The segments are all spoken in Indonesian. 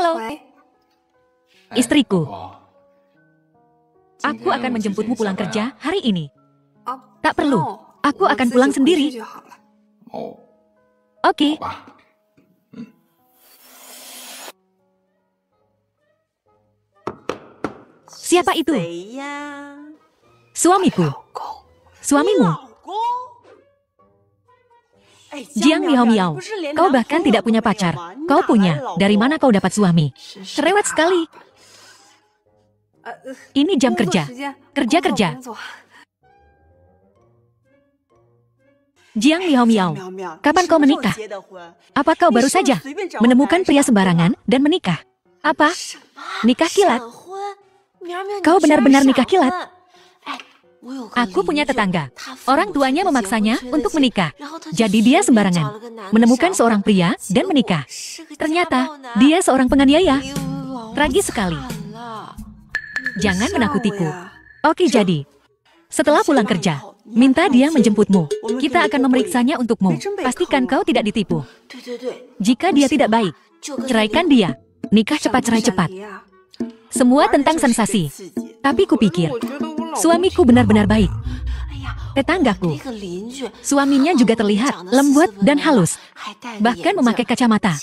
Halo, istriku. Aku akan menjemputmu pulang kerja hari ini. Tak perlu, aku akan pulang sendiri. Oke. Siapa itu? Suamiku. Suamimu. Jiang Miao Miao, kau bahkan tidak punya pacar. Kau punya. Dari mana kau dapat suami? Cerewet sekali. Ini jam kerja. Kerja-kerja. Jiang Miao Miao, kapan kau menikah? Apa kau baru saja menemukan pria sembarangan dan menikah? Apa? Nikah kilat? Kau benar-benar nikah kilat? Aku punya tetangga. Orang tuanya memaksanya untuk menikah. Jadi dia sembarangan menemukan seorang pria dan menikah. Ternyata dia seorang penganiaya. Tragis sekali. Jangan menakutiku. Oke, jadi setelah pulang kerja, minta dia menjemputmu. Kita akan memeriksanya untukmu. Pastikan kau tidak ditipu. Jika dia tidak baik, ceraikan dia. Nikah cepat, cerai cepat. Semua tentang sensasi. Tapi kupikir, suamiku benar-benar baik. Tetanggaku, suaminya juga terlihat lembut dan halus. Bahkan memakai kacamata.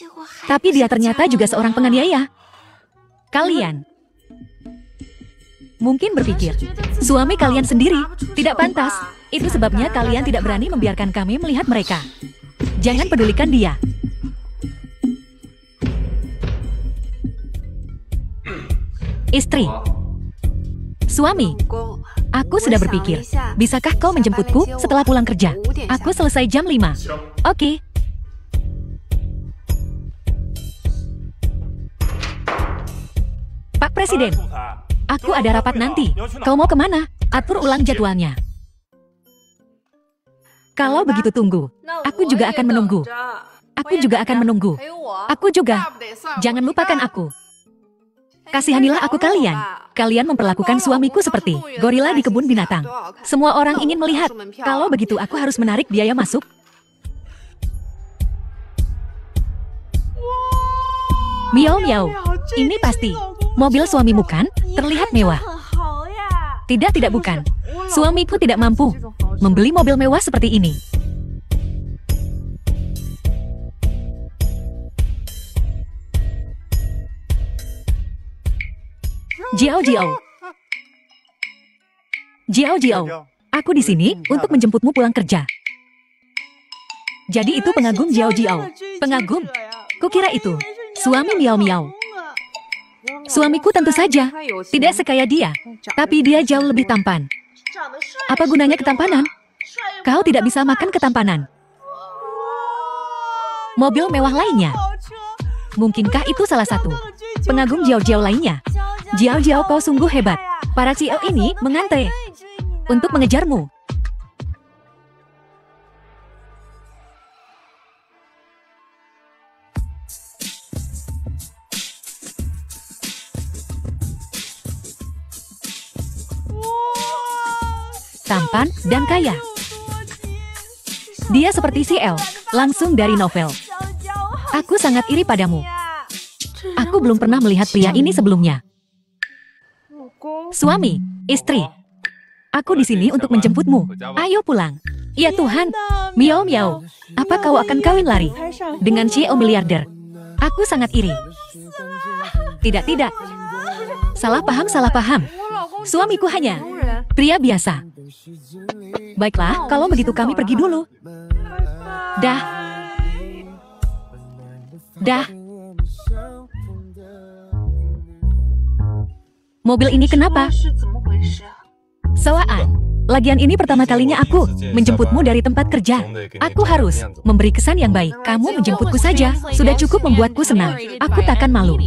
Tapi dia ternyata juga seorang penganiaya. Kalian mungkin berpikir, suami kalian sendiri tidak pantas. Itu sebabnya kalian tidak berani membiarkan kami melihat mereka. Jangan pedulikan dia. Istri. Suami. Aku sudah berpikir, bisakah kau menjemputku setelah pulang kerja? Aku selesai jam 5. Oke. Pak Presiden, aku ada rapat nanti. Kau mau kemana? Atur ulang jadwalnya. Kalau begitu tunggu. Aku juga akan menunggu. Aku juga akan menunggu. Aku juga. Jangan lupakan aku. Kasihanilah aku kalian. Kalian memperlakukan suamiku seperti gorila di kebun binatang. Semua orang ingin melihat. Kalau begitu aku harus menarik biaya masuk. Miao Miao, ini pasti mobil suamimu kan? Terlihat mewah. Tidak, bukan. Suamiku tidak mampu membeli mobil mewah seperti ini. Jiao Jiao. Jiao Jiao. Aku di sini untuk menjemputmu pulang kerja. Jadi itu pengagum Jiao Jiao. Pengagum? Kukira itu suami Miao Miao. Suamiku tentu saja tidak sekaya dia, tapi dia jauh lebih tampan. Apa gunanya ketampanan? Kau tidak bisa makan ketampanan. Mobil mewah lainnya. Mungkinkah itu salah satu pengagum Jiao Jiao lainnya? Jiao Jiao, kau sungguh hebat. Para CEO ini mengantre untuk mengejarmu. Tampan dan kaya. Dia seperti CL, langsung dari novel. Aku sangat iri padamu. Aku belum pernah melihat pria ini sebelumnya. Suami, istri. Aku di sini untuk menjemputmu. Ayo pulang. Ya Tuhan. Miao Miao, apa kau akan kawin lari dengan CEO miliarder? Aku sangat iri. Tidak. Salah paham. Suamiku hanya pria biasa. Baiklah, kalau begitu kami pergi dulu. Dah. Mobil ini kenapa? Sewaan. Lagian ini pertama kalinya aku menjemputmu dari tempat kerja. Aku harus memberi kesan yang baik. Kamu menjemputku saja sudah cukup membuatku senang. Aku takkan malu.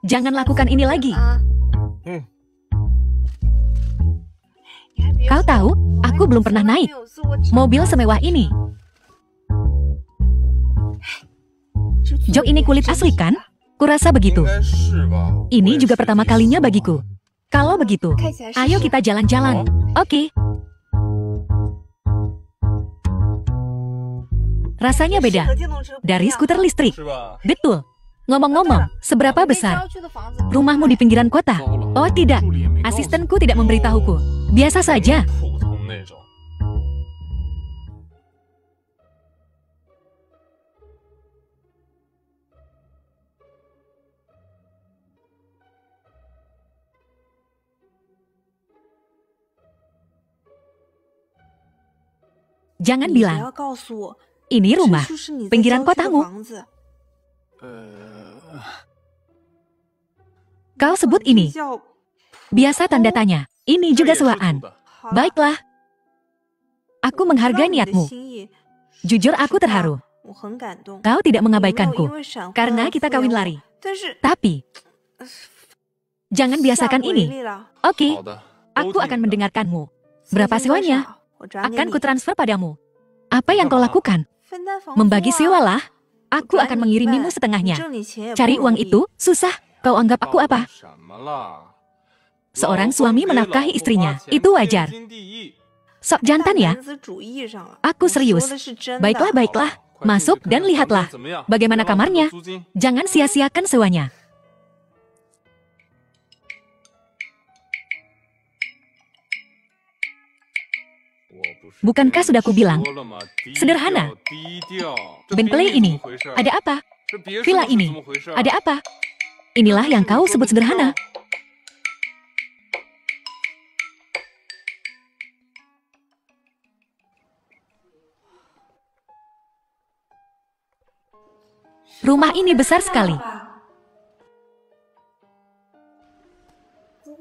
Jangan lakukan ini lagi. Kau tahu, aku belum pernah naik mobil semewah ini. Jok ini kulit asli kan? Kurasa begitu. Ini juga pertama kalinya bagiku. Kalau begitu, ayo kita jalan-jalan. Oke. Rasanya beda dari skuter listrik. Betul. Ngomong-ngomong, seberapa besar rumahmu di pinggiran kota? Oh tidak, asistenku tidak memberitahuku. Biasa saja. Jangan bilang, ini rumah pinggiran kotamu. Kau sebut ini. Biasa tanda tanya. Ini juga sewaan. Baiklah. Aku menghargai niatmu. Jujur aku terharu. Kau tidak mengabaikanku. Karena kita kawin lari. Tapi, jangan biasakan ini. Oke, aku akan mendengarkanmu. Berapa sewanya? Akan kutransfer padamu. Apa yang kau lakukan? Membagi sewalah. Aku akan mengirimimu setengahnya. Cari uang itu susah. Kau anggap aku apa? Seorang suami menafkahi istrinya. Itu wajar. Sok jantan ya? Aku serius. Baiklah, baiklah. Masuk dan lihatlah. Bagaimana kamarnya? Jangan sia-siakan sewanya. Bukankah sudah kubilang? Sederhana. Bentley ini, ada apa? Villa ini, ada apa? Inilah yang kau sebut sederhana. Rumah ini besar sekali.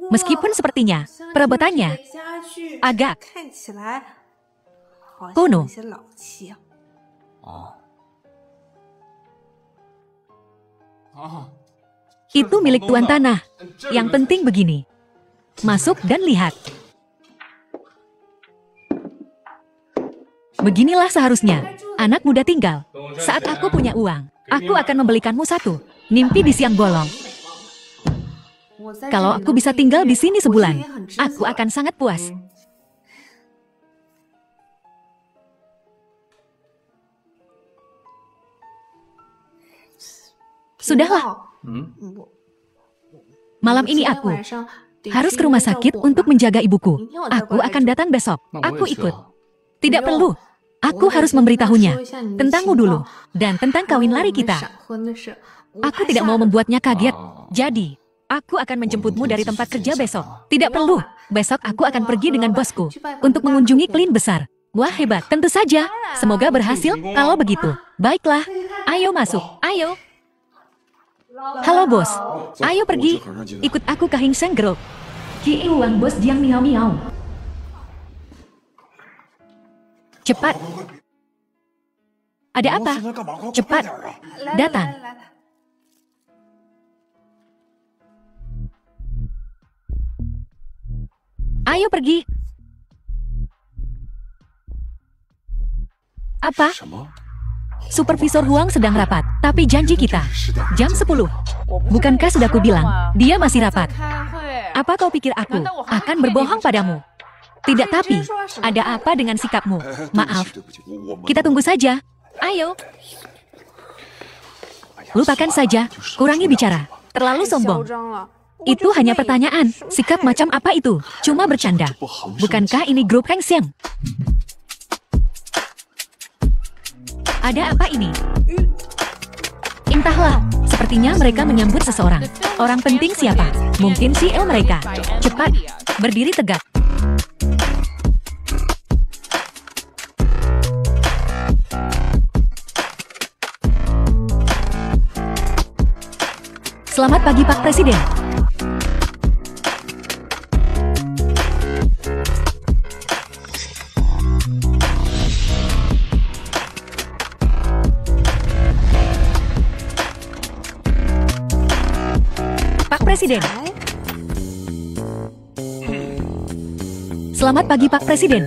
Meskipun sepertinya, perabotannya agak kuno. Itu milik tuan tanah. Yang penting begini. Masuk dan lihat. Beginilah seharusnya. Anak muda tinggal. Saat aku punya uang, aku akan membelikanmu satu. Mimpi di siang bolong. Kalau aku bisa tinggal di sini sebulan, aku akan sangat puas. Sudahlah. Malam ini aku harus ke rumah sakit untuk menjaga ibuku. Aku akan datang besok. Aku ikut. Tidak perlu. Aku harus memberitahunya tentangmu dulu dan tentang kawin lari kita. Aku tidak mau membuatnya kaget. Jadi, aku akan menjemputmu dari tempat kerja besok. Tidak perlu. Besok aku akan pergi dengan bosku untuk mengunjungi klien besar. Wah, hebat. Tentu saja. Semoga berhasil kalau begitu. Baiklah. Ayo masuk. Ayo. Halo bos, ayo pergi. Ikut aku ke Hing Seng Group. Ki uang bos Jiang Miao Miao. Cepat. Ada apa? Cepat. Datang. Ayo pergi. Apa? Supervisor Huang sedang rapat, tapi janji kita jam 10. Bukankah sudah kubilang, dia masih rapat. Apa kau pikir aku akan berbohong padamu? Tidak, tapi ada apa dengan sikapmu? Maaf, kita tunggu saja. Ayo. Lupakan saja, kurangi bicara. Terlalu sombong. Itu hanya pertanyaan. Sikap macam apa itu? Cuma bercanda. Bukankah ini grup Heng Xiang? Ada apa ini? Entahlah, sepertinya mereka menyambut seseorang. Orang penting siapa? Mungkin CEO mereka. Cepat, berdiri tegak. Selamat pagi Pak Presiden. Presiden. Selamat pagi Pak Presiden.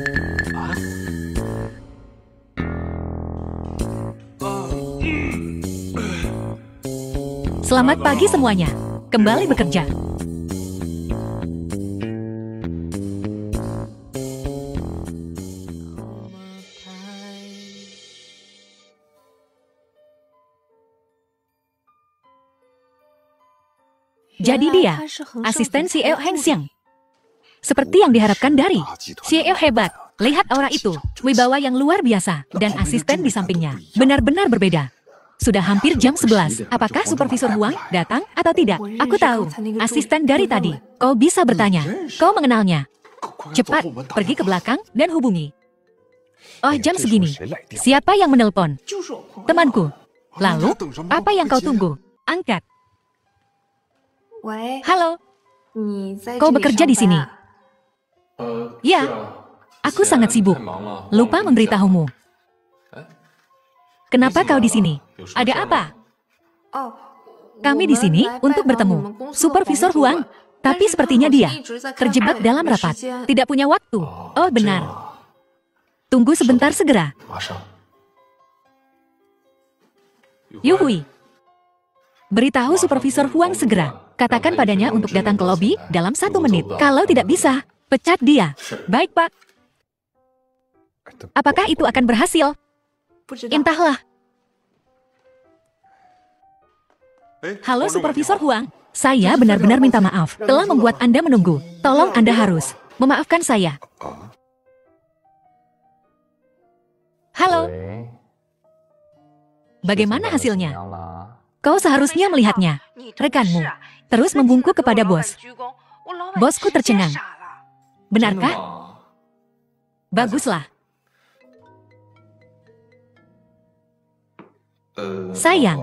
Selamat pagi semuanya. Kembali bekerja. Jadi dia, asisten CEO Heng Xiang. Seperti yang diharapkan dari CEO hebat. Lihat aura itu, wibawa yang luar biasa, dan asisten di sampingnya. Benar-benar berbeda. Sudah hampir jam 11. Apakah Supervisor Huang datang atau tidak? Aku tahu, asisten dari tadi. Kau bisa bertanya. Kau mengenalnya. Cepat, pergi ke belakang dan hubungi. Oh, jam segini. Siapa yang menelpon? Temanku. Lalu, apa yang kau tunggu? Angkat. Halo. Kau bekerja di sini? Ya. Aku sangat sibuk. Lupa memberitahumu. Kenapa kau di sini? Ada apa? Kami di sini untuk bertemu Supervisor Huang. Tapi sepertinya dia terjebak dalam rapat. Tidak punya waktu. Oh, benar. Tunggu sebentar segera. Yuhui. Beritahu Supervisor Huang segera. Katakan padanya untuk datang ke lobi dalam 1 menit. Kalau tidak bisa, pecat dia. Baik, Pak. Apakah itu akan berhasil? Entahlah. Halo Supervisor Huang. Saya benar-benar minta maaf. Telah membuat Anda menunggu. Tolong Anda harus memaafkan saya. Halo. Bagaimana hasilnya? Kau seharusnya melihatnya. Rekanmu terus membungkuk kepada bos. Bosku tercengang. Benarkah? Baguslah. Sayang,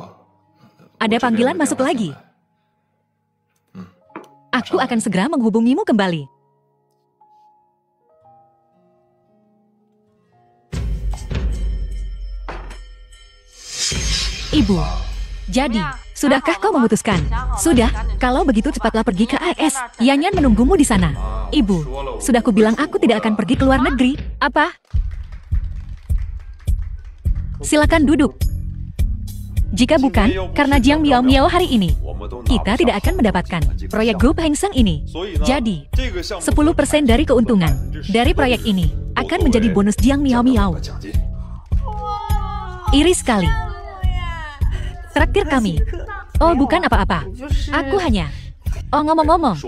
ada panggilan masuk lagi. Aku akan segera menghubungimu kembali. Ibu, jadi, sudahkah kau memutuskan? Sudah, kalau begitu cepatlah pergi ke AS. Yanyan menunggumu di sana. Ibu, sudah kubilang aku tidak akan pergi ke luar negeri. Apa? Silakan duduk. Jika bukan, karena Jiang Miao Miao hari ini, kita tidak akan mendapatkan proyek grup Heng Seng ini. Jadi, 10% dari keuntungan dari proyek ini akan menjadi bonus Jiang Miao Miao. Iri sekali. Traktir kami. Oh, bukan apa-apa. Aku hanya... Oh, ngomong-ngomong.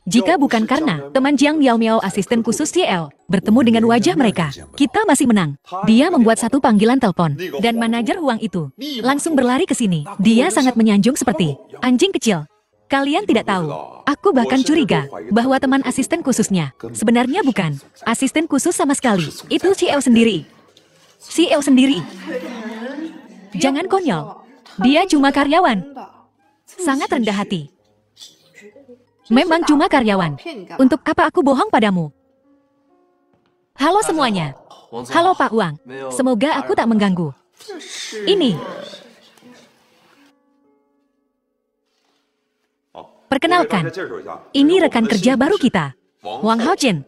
Jika bukan karena teman Jiang Miao Miao asisten khusus CL bertemu dengan wajah mereka, kita masih menang. Dia membuat satu panggilan telepon, dan manajer Huang itu langsung berlari ke sini. Dia sangat menyanjung seperti anjing kecil. Kalian tidak tahu. Aku bahkan curiga bahwa teman asisten khususnya sebenarnya bukan asisten khusus sama sekali. Itu CEO sendiri. CEO sendiri. Jangan konyol. Dia cuma karyawan. Sangat rendah hati. Memang cuma karyawan. Untuk apa aku bohong padamu? Halo semuanya. Halo Pak Wang. Semoga aku tak mengganggu. Ini. Perkenalkan. Ini rekan kerja baru kita. Wang Haojin.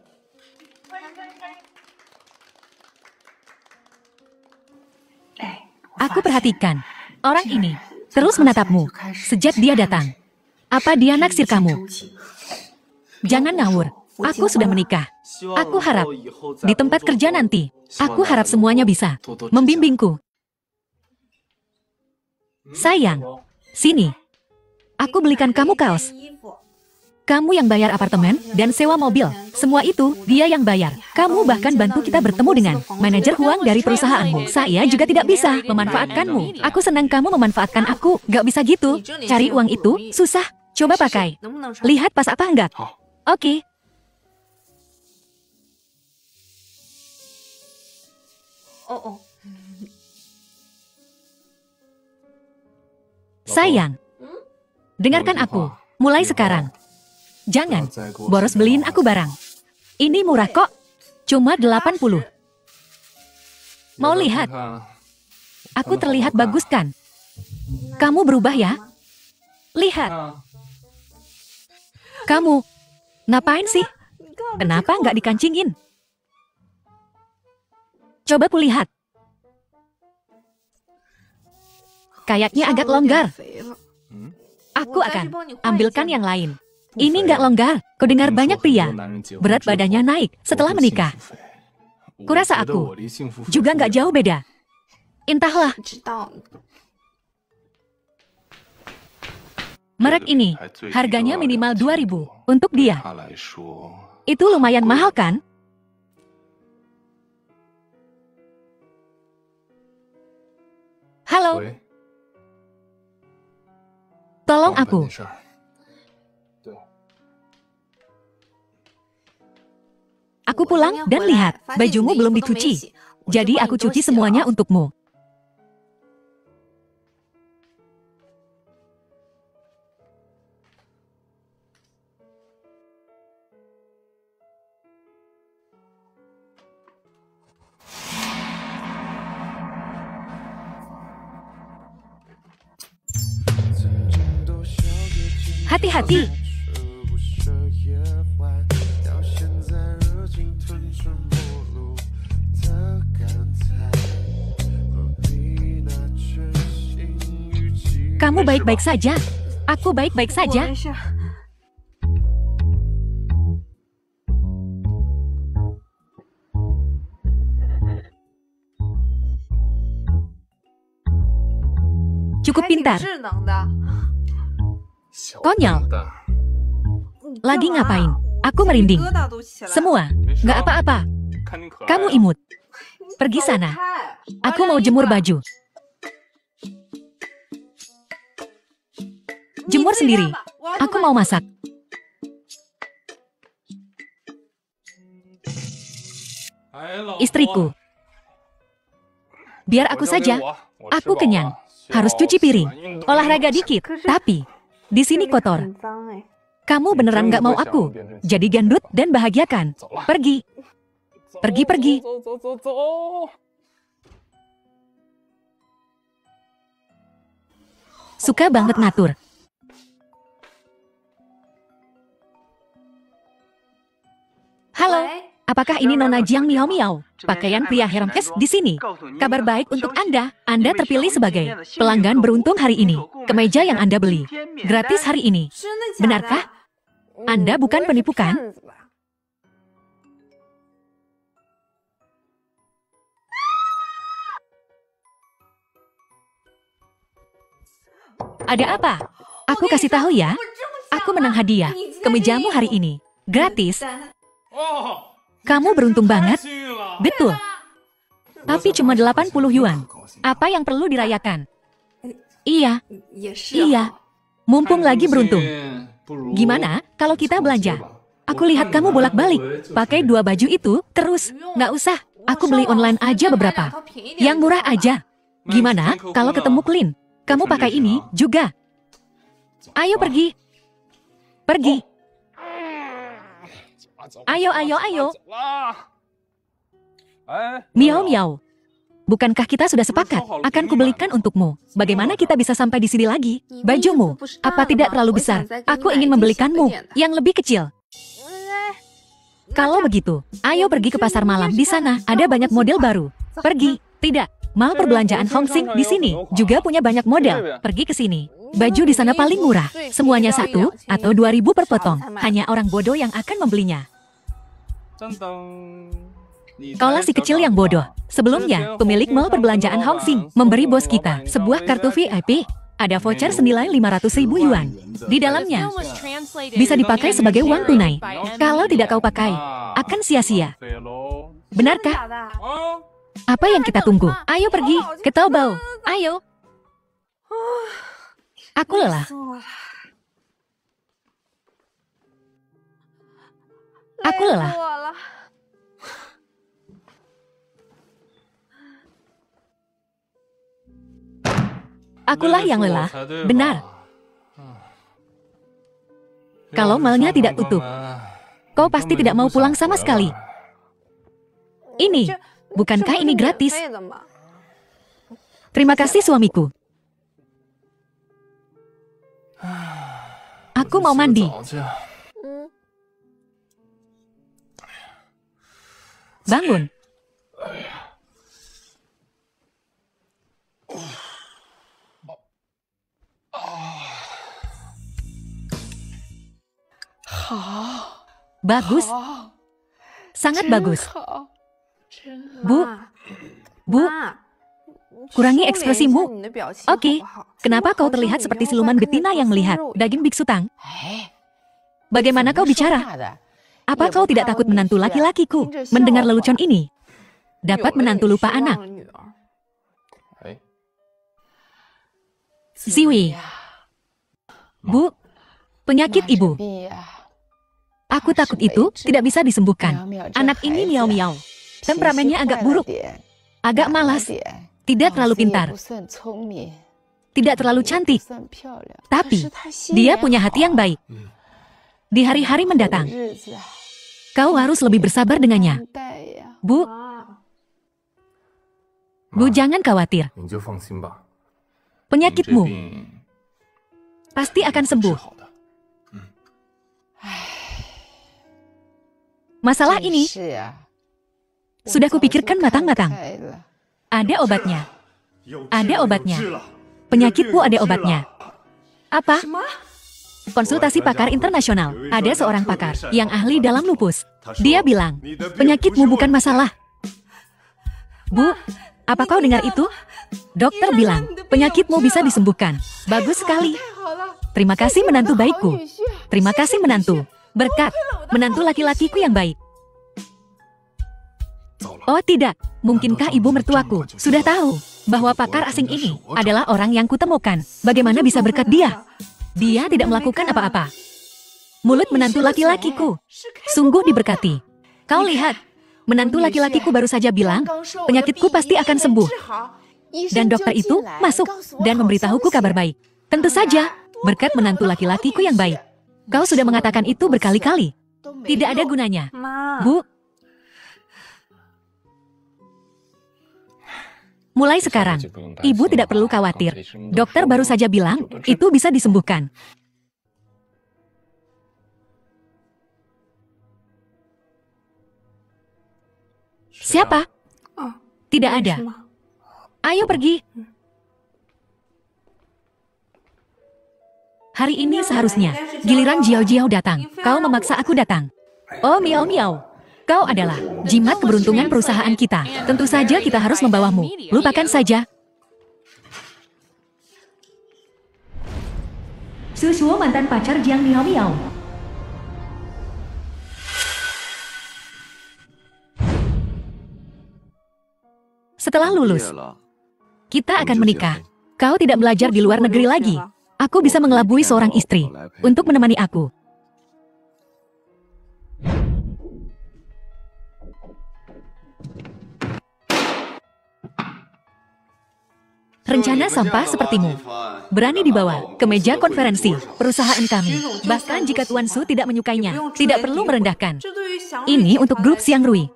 Aku perhatikan. Orang ini terus menatapmu sejak dia datang. Apa dia naksir kamu? Jangan ngawur. Aku sudah menikah. Aku harap di tempat kerja nanti, aku harap semuanya bisa membimbingku. Sayang, sini. Aku belikan kamu kaos. Kamu yang bayar apartemen dan sewa mobil. Semua itu, dia yang bayar. Kamu bahkan bantu kita bertemu dengan manajer Huang dari perusahaanmu. Saya juga tidak bisa memanfaatkanmu. Aku senang kamu memanfaatkan aku. Gak bisa gitu. Cari uang itu, susah. Coba pakai. Lihat pas apa enggak. Oke. Sayang, dengarkan aku. Mulai sekarang. Jangan, boros beliin aku barang. Ini murah kok. Cuma 80. Mau lihat? Aku terlihat bagus kan? Kamu berubah ya? Lihat. Kamu, ngapain sih? Kenapa nggak dikancingin? Coba kulihat. Kayaknya agak longgar. Aku akan ambilkan yang lain. Ini nggak longgar. Kudengar banyak pria berat badannya naik setelah menikah. Kurasa aku juga nggak jauh beda. Entahlah. Merek ini, harganya minimal 2.000 untuk dia. Itu lumayan mahal kan? Halo. Tolong aku. Aku pulang dan lihat, bajumu belum dicuci. Jadi aku cuci semuanya untukmu. Hati-hati. Kamu baik-baik saja. Aku baik-baik saja. Cukup pintar. Konyol. Lagi ngapain? Aku merinding. Semua. Nggak apa-apa. Kamu imut. Pergi sana. Aku mau jemur baju. Jemur sendiri. Aku mau masak. Istriku. Biar aku saja. Aku kenyang. Harus cuci piring. Olahraga dikit. Tapi, di sini kotor. Kamu beneran nggak mau aku jadi gendut dan bahagiakan. Pergi. Pergi. Suka banget ngatur. Halo, apakah ini Nona Jiang Miao Miao? Pakaian pria Hermes di sini. Kabar baik untuk Anda. Anda terpilih sebagai pelanggan beruntung hari ini. Kemeja yang Anda beli gratis hari ini. Benarkah? Anda bukan penipu kan? Ada apa? Aku kasih tahu ya. Aku menang hadiah. Kemejamu hari ini gratis. Kamu beruntung banget. Betul. Tapi cuma 80 yuan. Apa yang perlu dirayakan? Iya. Mumpung lagi beruntung. Gimana kalau kita belanja? Aku lihat kamu bolak-balik. Pakai 2 baju itu terus. Nggak usah. Aku beli online aja beberapa. Yang murah aja. Gimana kalau ketemu Clean? Kamu pakai ini juga. Ayo pergi. Pergi. Ayo. Miao Miao. Bukankah kita sudah sepakat akan kubelikan untukmu? Bagaimana kita bisa sampai di sini lagi? Bajumu, apa tidak terlalu besar? Aku ingin membelikanmu yang lebih kecil. Kalau begitu, ayo pergi ke pasar malam. Di sana ada banyak model baru. Pergi. Tidak. Mal perbelanjaan Hongsing di sini juga punya banyak model. Pergi ke sini. Baju di sana paling murah. Semuanya 1 atau 2.000 per potong. Hanya orang bodoh yang akan membelinya. Kaulah si kecil yang bodoh. Sebelumnya, pemilik mal perbelanjaan Hongsing memberi bos kita sebuah kartu VIP. Ada voucher senilai 500.000 yuan. Di dalamnya, bisa dipakai sebagai uang tunai. Kalau tidak kau pakai, akan sia-sia. Benarkah? Apa yang kita tunggu? Ayo pergi ke Taobao. Ayo. Aku lelah. Aku lelah. Akulah yang lelah. Benar. Kalau malnya tidak tutup, kau pasti tidak mau pulang sama sekali. Ini, bukankah ini gratis? Terima kasih suamiku. Aku mau mandi. Bangun. Bagus. Sangat bagus. Bu, Kurangi ekspresimu. Oke, kenapa kau terlihat seperti siluman betina yang melihat daging biksu Tang? Bagaimana kau bicara? Apa kau tidak takut menantu laki-lakiku mendengar lelucon ini? Dapat menantu lupa anak. Ziwi. Bu, penyakit ibu. Aku takut itu tidak bisa disembuhkan. Anak ini miau-miau. Temperamennya agak buruk. Agak malas. Tidak terlalu pintar. Tidak terlalu cantik. Tapi, dia punya hati yang baik. Di hari-hari mendatang, kau harus lebih bersabar dengannya. Bu, jangan khawatir. Penyakitmu pasti akan sembuh. Masalah ini sudah kupikirkan matang-matang. Ada obatnya. Ada obatnya. Penyakitmu ada obatnya. Apa? Konsultasi pakar internasional. Ada seorang pakar yang ahli dalam lupus. Dia bilang, penyakitmu bukan masalah. Bu, apa kau dengar itu? Dokter bilang, penyakitmu bisa disembuhkan. Bagus sekali. Terima kasih menantu baikku. Terima kasih menantu. Berkat, menantu laki-lakiku yang baik. Oh tidak, mungkinkah ibu mertuaku sudah tahu bahwa pakar asing ini adalah orang yang kutemukan? Bagaimana bisa berkat dia? Dia tidak melakukan apa-apa. Mulut menantu laki-lakiku sungguh diberkati. Kau lihat, menantu laki-lakiku baru saja bilang, penyakitku pasti akan sembuh. Dan dokter itu masuk dan memberitahuku kabar baik. Tentu saja, berkat menantu laki-lakiku yang baik. Kau sudah mengatakan itu berkali-kali. Tidak ada gunanya. Bu, mulai sekarang, ibu tidak perlu khawatir. Dokter baru saja bilang, itu bisa disembuhkan. Siapa? Tidak ada. Ayo pergi. Hari ini seharusnya, giliran Jiao-Jiao datang. Kau memaksa aku datang. Oh miau-miau. Kau adalah jimat keberuntungan perusahaan kita. Tentu saja kita harus membawamu. Lupakan saja. Sushuo mantan pacar Jiang Miao-Miao. Setelah lulus, kita akan menikah. Kau tidak belajar di luar negeri lagi. Aku bisa mengelabui seorang istri untuk menemani aku. Rencana sampah sepertimu berani dibawa ke meja konferensi perusahaan kami. Bahkan jika Tuan Su tidak menyukainya, tidak perlu merendahkan. Ini untuk grup Xiang Rui.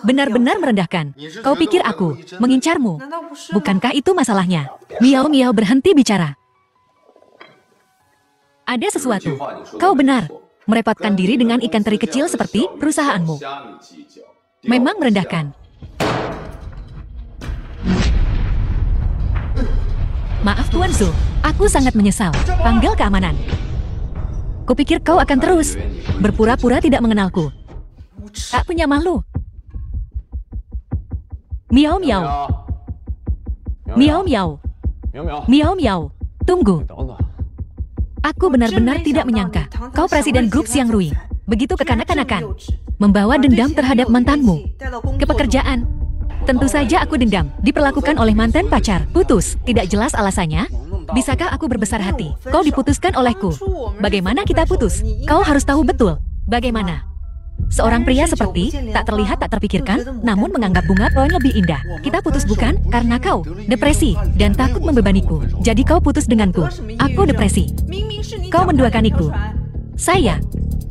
Benar-benar merendahkan. Kau pikir aku mengincarmu? Bukankah itu masalahnya? Miao-miao berhenti bicara. Ada sesuatu. Kau benar. Merepotkan diri dengan ikan teri kecil seperti perusahaanmu. Memang merendahkan. Maaf Tuan Su, aku sangat menyesal. Panggil keamanan. Kupikir kau akan terus berpura-pura tidak mengenalku. Tak punya malu. Miao-miau. Miao-miau. Miao-miau. Tunggu. Aku benar-benar tidak menyangka kau presiden grup Xiang Rui. Begitu kekanak-kanakan. Membawa dendam terhadap mantanmu. Ke pekerjaan. Tentu saja aku dendam. Diperlakukan oleh mantan pacar. Putus. Tidak jelas alasannya. Bisakah aku berbesar hati? Kau diputuskan olehku. Bagaimana kita putus? Kau harus tahu betul. Bagaimana? Seorang pria seperti, tak terlihat tak terpikirkan, namun menganggap bunga poin lebih indah. Kita putus bukan? Karena kau depresi dan takut membebaniku. Jadi kau putus denganku. Aku depresi. Kau menduakaniku. Saya.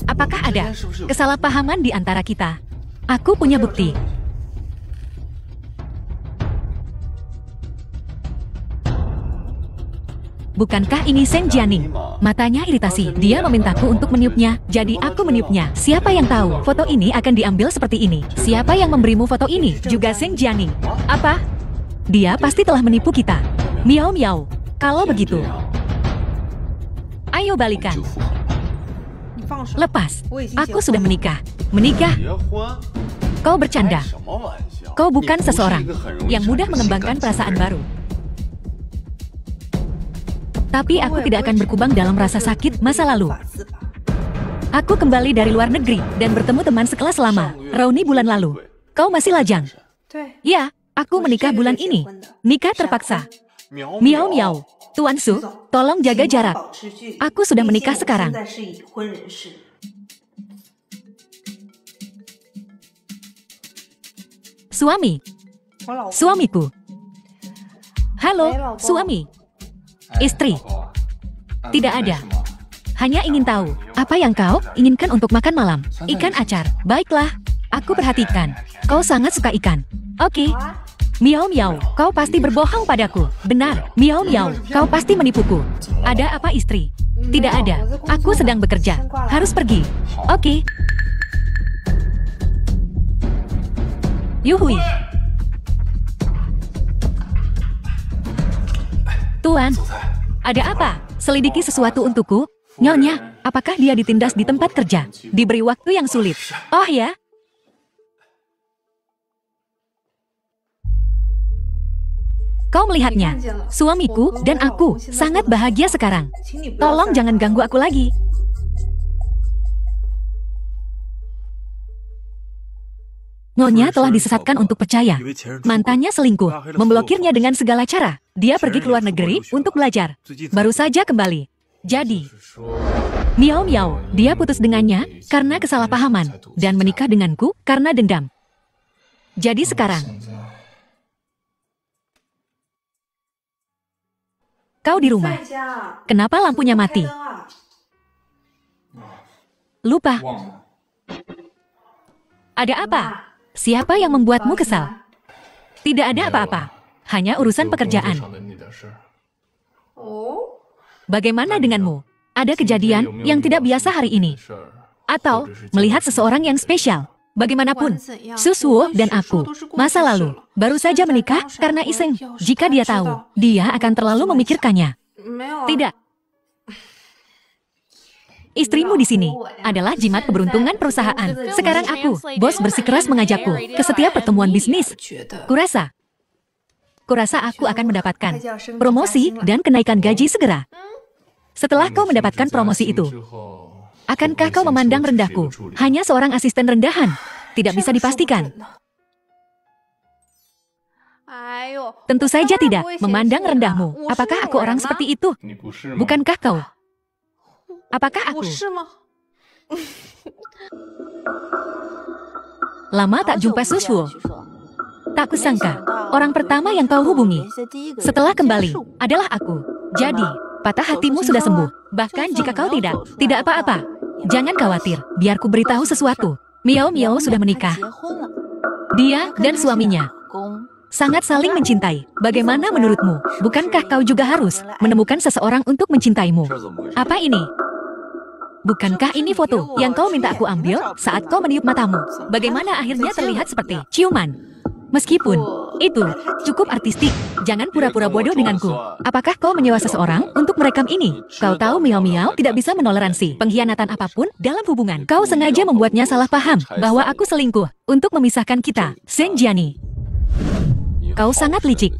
Apakah ada kesalahpahaman di antara kita? Aku punya bukti. Bukankah ini Seng Jianing? Matanya iritasi. Dia memintaku untuk meniupnya, jadi aku meniupnya. Siapa yang tahu foto ini akan diambil seperti ini? Siapa yang memberimu foto ini? Juga Seng Jianing. Apa? Dia pasti telah menipu kita. Miao-miau. Kalau begitu, ayo balikan. Lepas. Aku sudah menikah. Menikah? Kau bercanda. Kau bukan seseorang yang mudah mengembangkan perasaan baru. Tapi aku tidak akan berkubang dalam rasa sakit masa lalu. Aku kembali dari luar negeri dan bertemu teman sekelas lama, Rauni bulan lalu. Kau masih lajang? Ya, aku menikah bulan ini. Nikah terpaksa. Miao Miao, Tuan Su, tolong jaga jarak. Aku sudah menikah sekarang. Suami. Suamiku. Halo, suami. Istri. Tidak ada. Hanya ingin tahu, apa yang kau inginkan untuk makan malam? Ikan acar. Baiklah, aku perhatikan. Kau sangat suka ikan. Oke. Miao Miao, kau pasti berbohong padaku. Benar, Miao Miao, kau pasti menipuku. Ada apa istri? Tidak ada, aku sedang bekerja. Harus pergi. Oke. Yuhui. Tuan, ada apa? Selidiki sesuatu untukku? Nyonya, apakah dia ditindas di tempat kerja? Diberi waktu yang sulit. Oh ya? Kau melihatnya, suamiku dan aku sangat bahagia sekarang. Tolong jangan ganggu aku lagi. Nyonya telah disesatkan untuk percaya. Mantannya selingkuh, memblokirnya dengan segala cara. Dia pergi ke luar negeri untuk belajar. Baru saja kembali. Jadi, Miao Miao, dia putus dengannya karena kesalahpahaman dan menikah denganku karena dendam. Jadi sekarang, kau di rumah. Kenapa lampunya mati? Lupa. Ada apa? Siapa yang membuatmu kesal? Tidak ada apa-apa. Hanya urusan pekerjaan. Bagaimana denganmu? Ada kejadian yang tidak biasa hari ini? Atau melihat seseorang yang spesial? Bagaimanapun, Susuo dan aku, masa lalu, baru saja menikah karena iseng. Jika dia tahu, dia akan terlalu memikirkannya. Tidak. Istrimu di sini adalah jimat keberuntungan perusahaan. Sekarang aku, bos bersikeras mengajakku ke setiap pertemuan bisnis. Kurasa aku akan mendapatkan promosi dan kenaikan gaji segera. Setelah kau mendapatkan promosi itu, akankah kau memandang rendahku? Hanya seorang asisten rendahan. Tidak bisa dipastikan. Tentu saja tidak memandang rendahmu. Apakah aku orang seperti itu? Bukankah kau? Apakah aku? Lama tak jumpa Susuo. Tak kusangka, orang pertama yang kau hubungi setelah kembali adalah aku. Jadi, patah hatimu sudah sembuh. Bahkan jika kau tidak apa-apa. Jangan khawatir, biar ku beritahu sesuatu. Miao Miao sudah menikah. Dia dan suaminya sangat saling mencintai. Bagaimana menurutmu? Bukankah kau juga harus menemukan seseorang untuk mencintaimu? Apa ini? Bukankah ini foto yang kau minta aku ambil saat kau meniup matamu? Bagaimana akhirnya terlihat seperti ciuman? Meskipun itu cukup artistik, jangan pura-pura bodoh denganku. Apakah kau menyewa seseorang untuk merekam ini? Kau tahu Miao Miao tidak bisa menoleransi pengkhianatan apapun dalam hubungan. Kau sengaja membuatnya salah paham bahwa aku selingkuh untuk memisahkan kita. Shen Jiani, kau sangat licik.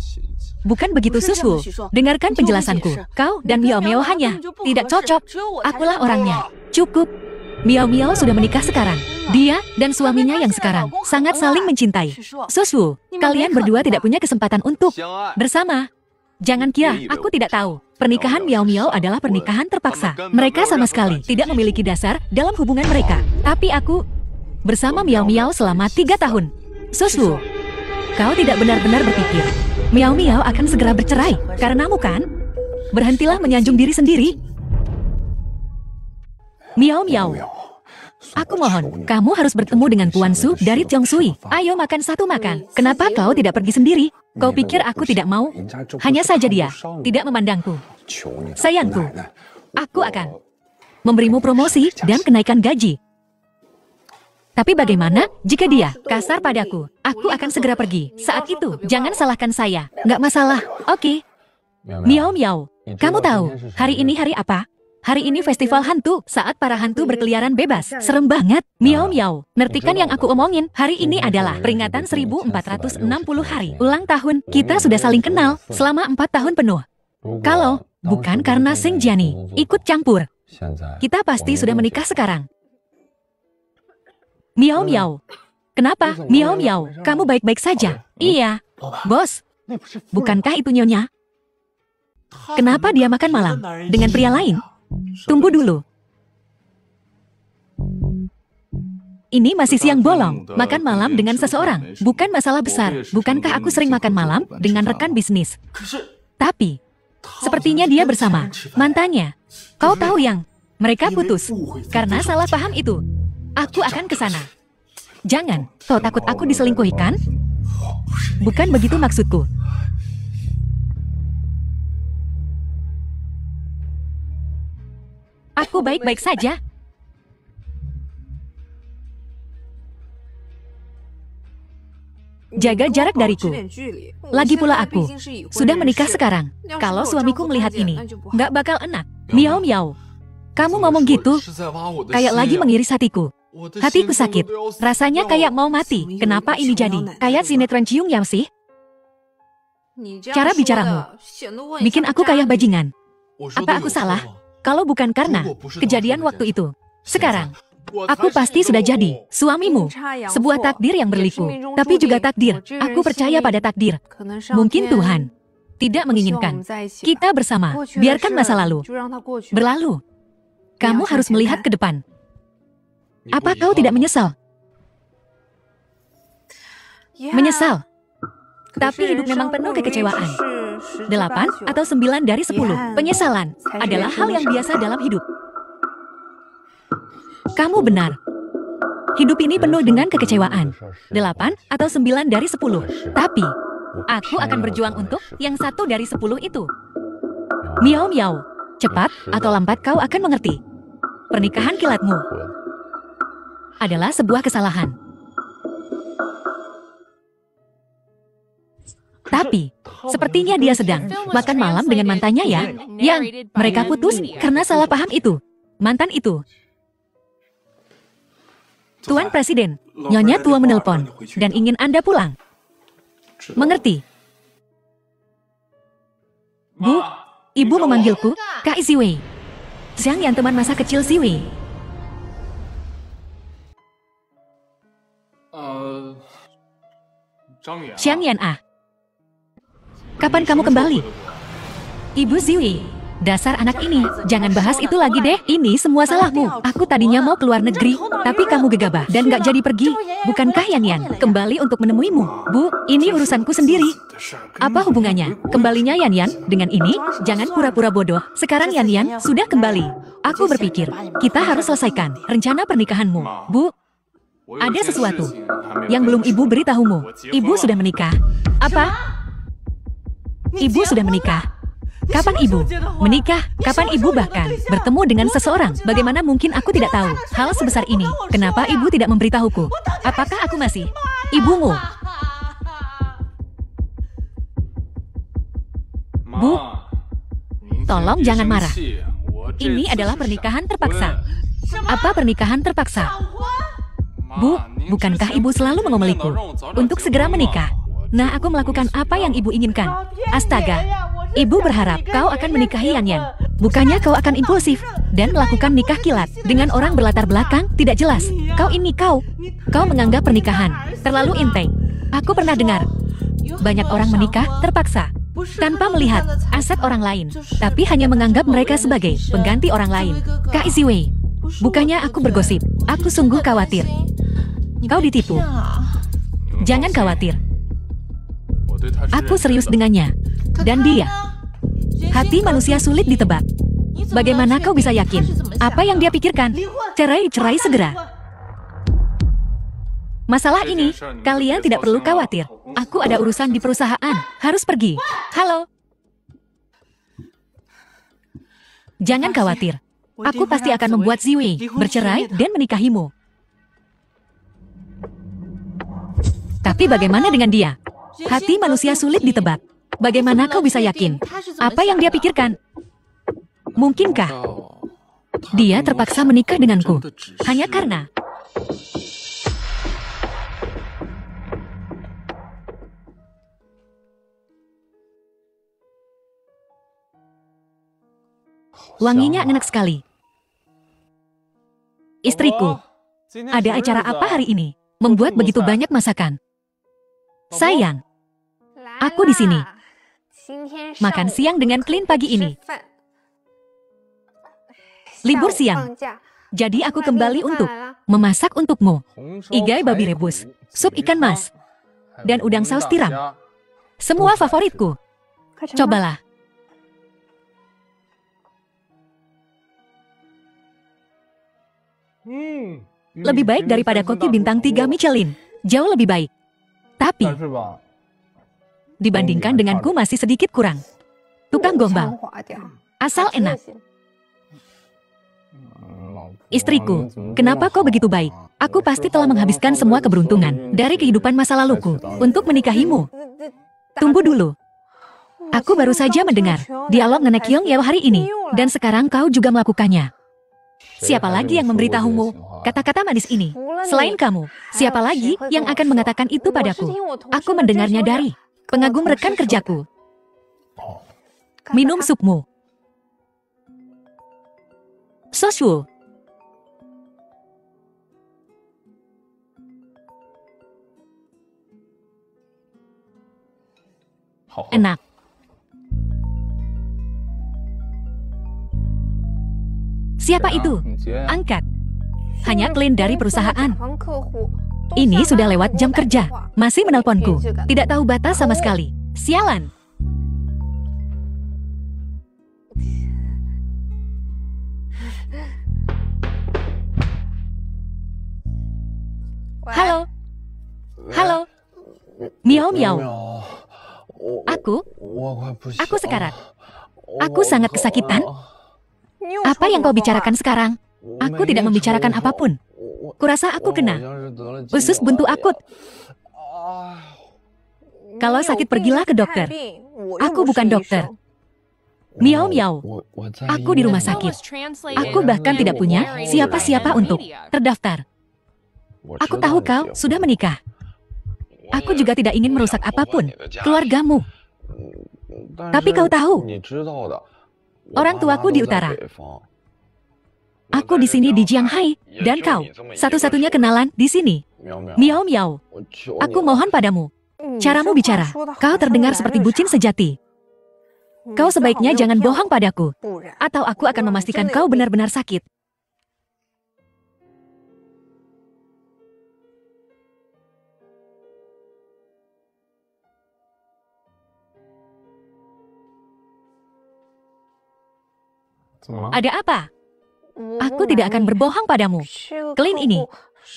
Bukan begitu Susu, dengarkan penjelasanku. Kau dan Miao Miao hanya tidak cocok. Akulah orangnya. Cukup. Miao Miao sudah menikah sekarang. Dia dan suaminya yang sekarang sangat saling mencintai. Susu, kalian berdua tidak punya kesempatan untuk bersama. Jangan kira aku tidak tahu. Pernikahan Miao Miao adalah pernikahan terpaksa. Mereka sama sekali tidak memiliki dasar dalam hubungan mereka. Tapi aku bersama Miao Miao selama 3 tahun. Susu, kau tidak benar-benar berpikir Miao Miao akan segera bercerai karenamu kan? Berhentilah menyanjung diri sendiri. Miao Miao, aku mohon, kamu harus bertemu dengan Tuan Su dari Tiangsui. Ayo makan satu makan. Kenapa kau tidak pergi sendiri? Kau pikir aku tidak mau? Hanya saja dia tidak memandangku. Sayangku, aku akan memberimu promosi dan kenaikan gaji. Tapi bagaimana jika dia kasar padaku? Aku akan segera pergi. Saat itu, jangan salahkan saya. Nggak masalah. Oke. Miao Miao, kamu tahu hari ini hari apa? Hari ini festival hantu, saat para hantu berkeliaran bebas. Serem banget. Miau miau. Ngertikan yang aku omongin? Hari ini adalah peringatan 1460 hari ulang tahun. Kita sudah saling kenal selama 4 tahun penuh. Kalau bukan karena Seng Jiani ikut campur, kita pasti sudah menikah sekarang. Miau miau. Kenapa? Miau miau. Kamu baik-baik saja? Iya. Bos, bukankah itu nyonya? Kenapa dia makan malam dengan pria lain? Tunggu dulu. Ini masih siang bolong. Makan malam dengan seseorang bukan masalah besar. Bukankah aku sering makan malam dengan rekan bisnis? Tapi, sepertinya dia bersama mantannya. Kau tahu yang mereka putus karena salah paham itu. Aku akan ke sana. Jangan, kau takut aku diselingkuhi kan? Bukan begitu maksudku. Aku baik-baik saja. Jaga jarak dariku. Lagi pula aku sudah menikah sekarang. Kalau suamiku melihat ini, nggak bakal enak. Miau miau. Kamu ngomong gitu, kayak lagi mengiris hatiku. Hatiku sakit. Rasanya kayak mau mati. Kenapa ini jadi kayak sinetron Ciung Yang sih? Cara bicaramu bikin aku kayak bajingan. Apa aku salah? Kalau bukan karena kejadian waktu itu. Sekarang, aku pasti sudah jadi suamimu. Sebuah takdir yang berliku. Tapi juga takdir. Aku percaya pada takdir. Mungkin Tuhan tidak menginginkan kita bersama. Biarkan masa lalu berlalu. Kamu harus melihat ke depan. Apa kau tidak menyesal? Menyesal. Tapi hidup memang penuh kekecewaan. 8 atau 9 dari 10. Penyesalan adalah hal yang biasa dalam hidup. Kamu benar. Hidup ini penuh dengan kekecewaan. 8 atau 9 dari 10. Tapi, aku akan berjuang untuk yang 1 dari 10 itu. Miau miau. Cepat atau lambat kau akan mengerti. Pernikahan kilatmu adalah sebuah kesalahan. Tapi, sepertinya dia sedang makan malam dengan mantannya ya. Yang mereka putus karena salah paham itu. Mantan itu. Tuan Presiden, Nyonya tua menelpon dan ingin Anda pulang. Mengerti? Bu, Ibu memanggilku Kak Ziwei. Xiang Yan teman masa kecil Ziwei. Xiang Yan ah. Kapan kamu kembali? Ibu Ziwi, dasar anak ini, jangan bahas itu lagi deh. Ini semua salahmu. Aku tadinya mau keluar negeri, tapi kamu gegabah dan gak jadi pergi. Bukankah Yan Yan kembali untuk menemuimu? Bu, ini urusanku sendiri. Apa hubungannya kembalinya Yan Yan dengan ini? Jangan pura-pura bodoh. Sekarang Yan Yan sudah kembali. Aku berpikir, kita harus selesaikan rencana pernikahanmu. Bu, ada sesuatu yang belum Ibu beritahumu. Ibu sudah menikah. Apa? Ibu sudah menikah. Kapan Ibu menikah? Kapan Ibu bahkan bertemu dengan seseorang? Bagaimana mungkin aku tidak tahu hal sebesar ini? Kenapa Ibu tidak memberitahuku? Apakah aku masih ibumu? Bu, tolong jangan marah. Ini adalah pernikahan terpaksa. Apa pernikahan terpaksa? Bu, bukankah Ibu selalu mengomeliku untuk segera menikah? Nah, aku melakukan apa yang Ibu inginkan. Astaga, Ibu berharap kau akan menikahi Yan Yan. Bukannya kau akan impulsif dan melakukan nikah kilat dengan orang berlatar belakang tidak jelas. Kau menganggap pernikahan terlalu inteng. Aku pernah dengar banyak orang menikah terpaksa tanpa melihat aset orang lain, tapi hanya menganggap mereka sebagai pengganti orang lain. Kak Ziwei, bukannya aku bergosip. Aku sungguh khawatir kau ditipu. Jangan khawatir. Aku serius dengannya. Dan dia. Hati manusia sulit ditebak. Bagaimana kau bisa yakin? Apa yang dia pikirkan? Cerai segera. Masalah ini, kalian tidak perlu khawatir. Aku ada urusan di perusahaan. Harus pergi. Halo. Jangan khawatir. Aku pasti akan membuat Ziwei bercerai dan menikahimu. Tapi bagaimana dengan dia? Hati manusia sulit ditebak. Bagaimana kau bisa yakin? Apa yang dia pikirkan? Mungkinkah Dia terpaksa menikah denganku. Hanya karena... Wanginya enak sekali. Istriku, ada acara apa hari ini? Membuat begitu banyak masakan. Sayang, aku di sini. Makan siang dengan Clint pagi ini. Libur siang. Jadi aku kembali untuk memasak untukmu. Igai babi rebus, sup ikan mas, dan udang saus tiram. Semua favoritku. Cobalah. Lebih baik daripada koki bintang 3 Michelin. Jauh lebih baik. Tapi, dibandingkan denganku masih sedikit kurang. Tukang gombal. Asal enak. Istriku, kenapa kau begitu baik? Aku pasti telah menghabiskan semua keberuntungan dari kehidupan masa laluku untuk menikahimu. Tunggu dulu. Aku baru saja mendengar dialog Nenek Yong Yeo hari ini, dan sekarang kau juga melakukannya. Siapa lagi yang memberitahumu kata-kata manis ini? Selain kamu, siapa lagi yang akan mengatakan itu padaku? Aku mendengarnya dari pengagum rekan kerjaku. Minum supmu. Soswu. Enak. Siapa itu? Angkat. Hanya klien dari perusahaan. Ini sudah lewat jam kerja. Masih menelponku. Tidak tahu batas sama sekali. Sialan. Halo. Halo. Miao miao. Aku sekarat. Aku sangat kesakitan. Apa yang kau bicarakan sekarang? Aku tidak membicarakan apapun. Kurasa aku kena usus buntu akut. Kalau sakit pergilah ke dokter. Aku bukan dokter. Miao miao. Aku di rumah sakit. Aku bahkan tidak punya siapa-siapa untuk terdaftar. Aku tahu kau sudah menikah. Aku juga tidak ingin merusak apapun keluargamu. Tapi kau tahu, orang tuaku di utara. Aku di sini di Jianghai, dan kau satu-satunya kenalan di sini. Miao miao. Aku mohon padamu. Caramu bicara, kau terdengar seperti bucin sejati. Kau sebaiknya jangan bohong padaku, atau aku akan memastikan kau benar-benar sakit. Ada apa? Aku tidak akan berbohong padamu. Clint ini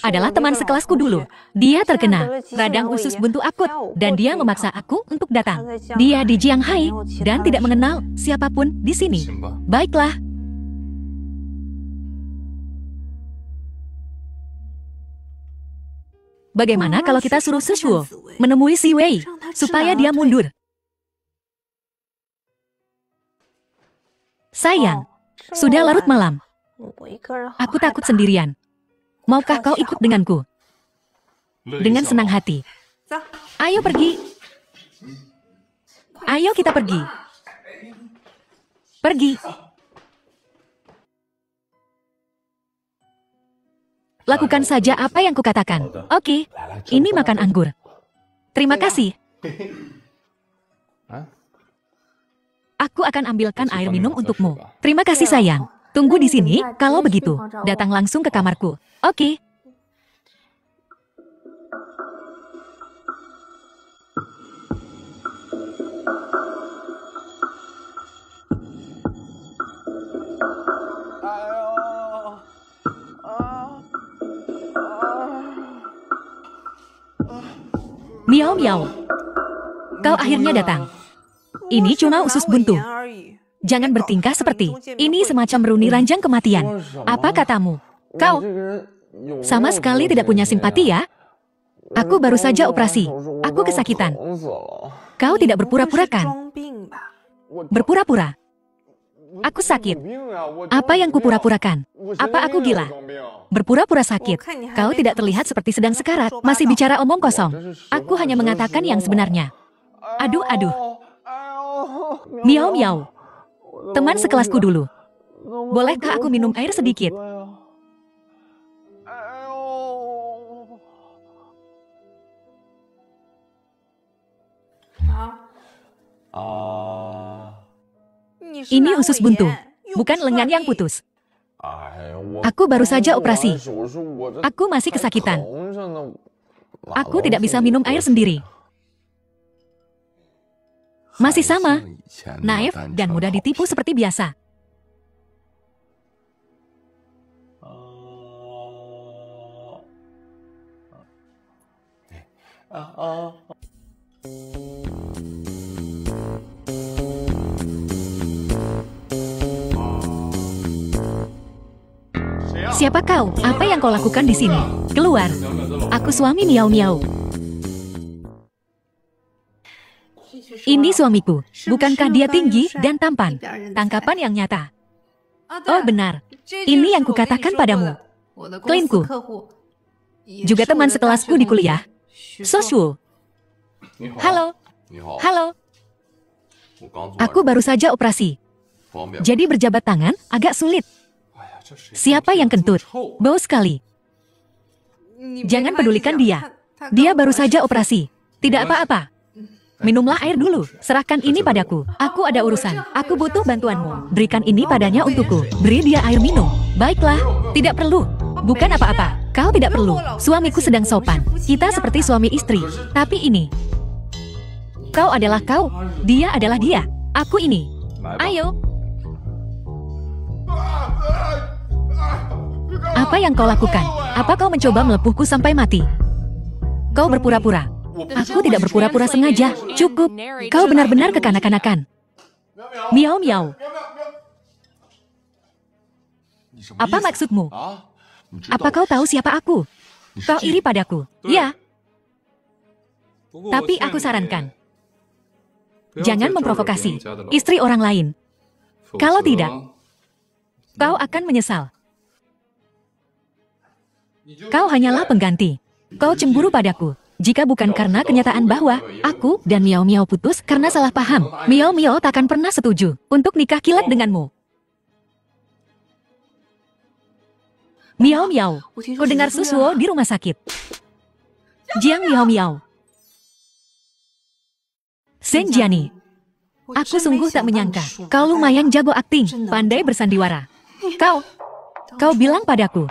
adalah teman sekelasku dulu. Dia terkena radang usus buntu akut, dan dia memaksa aku untuk datang. Dia di Jianghai dan tidak mengenal siapapun di sini. Baiklah. Bagaimana kalau kita suruh Soswu menemui si Wei supaya dia mundur? Sayang, sudah larut malam. Aku takut sendirian. Maukah kau ikut denganku? Dengan senang hati. Ayo pergi. Ayo kita pergi. Pergi. Lakukan saja apa yang kukatakan. Oke, ini makan anggur. Terima kasih. Aku akan ambilkan air minum untukmu. Terima kasih sayang. Tunggu di sini, kalau begitu, datang langsung ke kamarku. Oke. Miao miao. Kau akhirnya datang. Ini cuma usus buntu. Jangan bertingkah seperti ini semacam Runi ranjang kematian. Apa katamu? Kau sama sekali tidak punya simpati ya? Aku baru saja operasi. Aku kesakitan. Kau tidak berpura-pura kan? Berpura-pura. Aku sakit. Apa yang kupura-purakan? Apa aku gila? Berpura-pura sakit. Kau tidak terlihat seperti sedang sekarat. Masih bicara omong kosong. Aku hanya mengatakan yang sebenarnya. Aduh, aduh. Miau, miau. Teman sekelasku dulu. Bolehkah aku minum air sedikit? Ini usus buntu, bukan lengan yang putus. Aku baru saja operasi. Aku masih kesakitan. Aku tidak bisa minum air sendiri. Masih sama, naif dan mudah ditipu seperti biasa. Siapa kau? Apa yang kau lakukan di sini? Keluar. Aku suami Miau Miau. Ini suamiku. Bukankah dia tinggi dan tampan? Tangkapan yang nyata. Oh benar. Ini yang kukatakan padamu. Klienku. Juga teman sekelasku di kuliah. Soswu. Halo. Halo. Aku baru saja operasi. Jadi berjabat tangan agak sulit. Siapa yang kentut? Bau sekali. Jangan pedulikan dia. Dia baru saja operasi. Tidak apa-apa. Minumlah air dulu. Serahkan ini padaku. Aku ada urusan. Aku butuh bantuanmu. Berikan ini padanya untukku. Beri dia air minum. Baiklah. Tidak perlu. Bukan apa-apa. Kau tidak perlu. Suamiku sedang sopan. Kita seperti suami istri. Tapi ini. Kau adalah kau. Dia adalah dia. Aku ini. Ayo. Apa yang kau lakukan? Apa kau mencoba melepuhku sampai mati? Kau berpura-pura. Aku tidak berpura-pura sengaja. Cukup. Kau benar-benar kekanak-kanakan. Miau miau. Apa maksudmu? Apa kau tahu siapa aku? Kau iri padaku? Ya. Tapi aku sarankan. Jangan memprovokasi istri orang lain. Kalau tidak, kau akan menyesal. Kau hanyalah pengganti. Kau cemburu padaku. Jika bukan karena kenyataan bahwa aku dan Miau Miau putus karena salah paham, Miau Miau takkan pernah setuju untuk nikah kilat denganmu. Miau Miau, kau dengar Suswo di rumah sakit. Jiang Miau Miau. Seng Jiani. Aku sungguh tak menyangka. Kau lumayan jago akting, pandai bersandiwara. Kau bilang padaku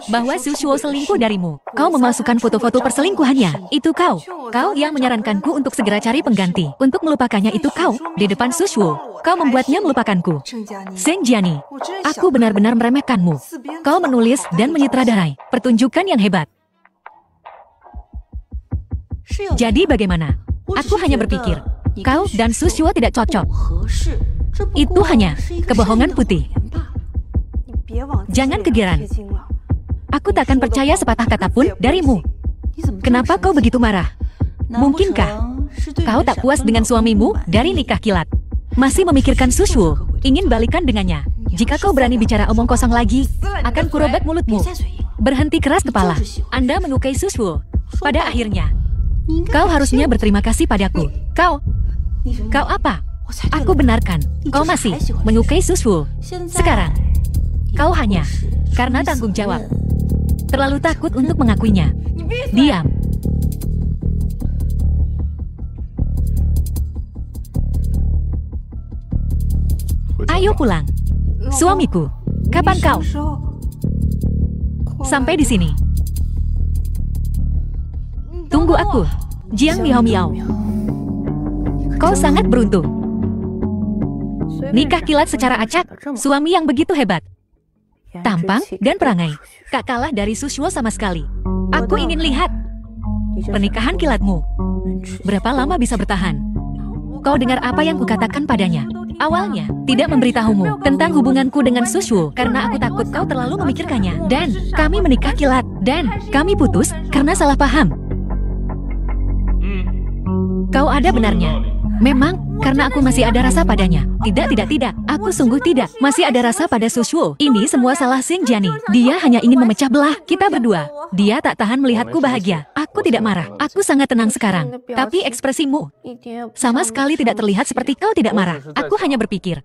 bahwa Suswo selingkuh darimu. Kau memasukkan foto-foto perselingkuhannya. Itu kau. Kau yang menyarankanku untuk segera cari pengganti. Untuk melupakannya itu kau. Di depan Suswo. Kau membuatnya melupakanku. Seng Jiani, aku benar-benar meremehkanmu. Kau menulis dan menyutradarai pertunjukan yang hebat. Jadi bagaimana? Aku hanya berpikir, kau dan Suswo tidak cocok. Itu hanya kebohongan putih. Jangan kegiran. Aku takkan percaya sepatah kata pun darimu. Kenapa kau begitu marah? Mungkinkah kau tak puas dengan suamimu dari nikah kilat? Masih memikirkan Suswo, ingin balikan dengannya. Jika kau berani bicara omong kosong lagi, akan kurobek mulutmu. Berhenti keras kepala. Anda menyukai Suswo. Pada akhirnya, kau harusnya berterima kasih padaku. Kau apa? Aku benarkan, kau masih menyukai Suswo. Sekarang, kau hanya karena tanggung jawab. Terlalu takut untuk mengakuinya. Diam. Ayo pulang. Suamiku, kapan kau? Sampai di sini. Tunggu aku. Jiang Miao Miao. Kau sangat beruntung. Nikah kilat secara acak, suami yang begitu hebat. Tampang dan perangai, tak kalah dari Suswo sama sekali. Aku ingin lihat pernikahan kilatmu. Berapa lama bisa bertahan? Kau dengar apa yang kukatakan padanya? Awalnya, tidak memberitahumu tentang hubunganku dengan Suswo karena aku takut kau terlalu memikirkannya. Dan kami menikah kilat. Dan kami putus karena salah paham. Kau ada benarnya. Memang, karena aku masih ada rasa padanya. Tidak. Aku sungguh tidak. Masih ada rasa pada Sushuo. Ini semua salah Xing Jiani. Dia hanya ingin memecah belah kita berdua. Dia tak tahan melihatku bahagia. Aku tidak marah. Aku sangat tenang sekarang. Tapi ekspresimu sama sekali tidak terlihat seperti kau tidak marah. Aku hanya berpikir,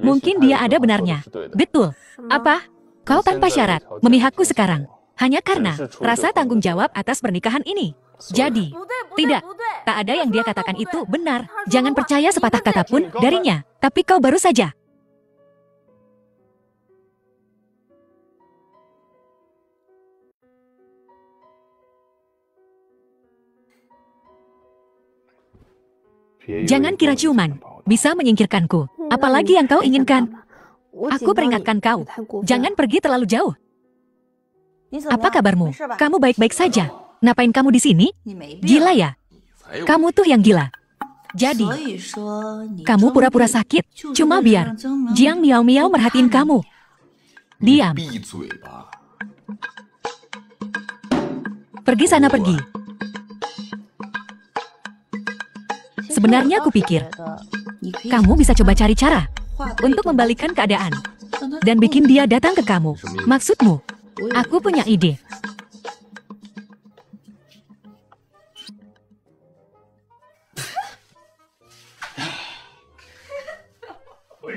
mungkin dia ada benarnya. Betul. Apa? Kau tanpa syarat memihakku sekarang. Hanya karena rasa tanggung jawab atas pernikahan ini. Jadi, tidak. Tak ada yang dia katakan itu benar. Jangan percaya sepatah kata pun darinya. Tapi kau baru saja. Jangan kira ciuman bisa menyingkirkanku. Apalagi yang kau inginkan. Aku peringatkan kau. Jangan pergi terlalu jauh. Apa kabarmu? Kamu baik-baik saja. Ngapain kamu di sini? Gila ya? Kamu tuh yang gila. Jadi, kamu pura-pura sakit, cuma biar Jiang Miao Miao merhatiin kamu. Diam. Pergi sana pergi. Sebenarnya aku pikir, kamu bisa coba cari cara untuk membalikkan keadaan dan bikin dia datang ke kamu. Maksudmu? Aku punya ide.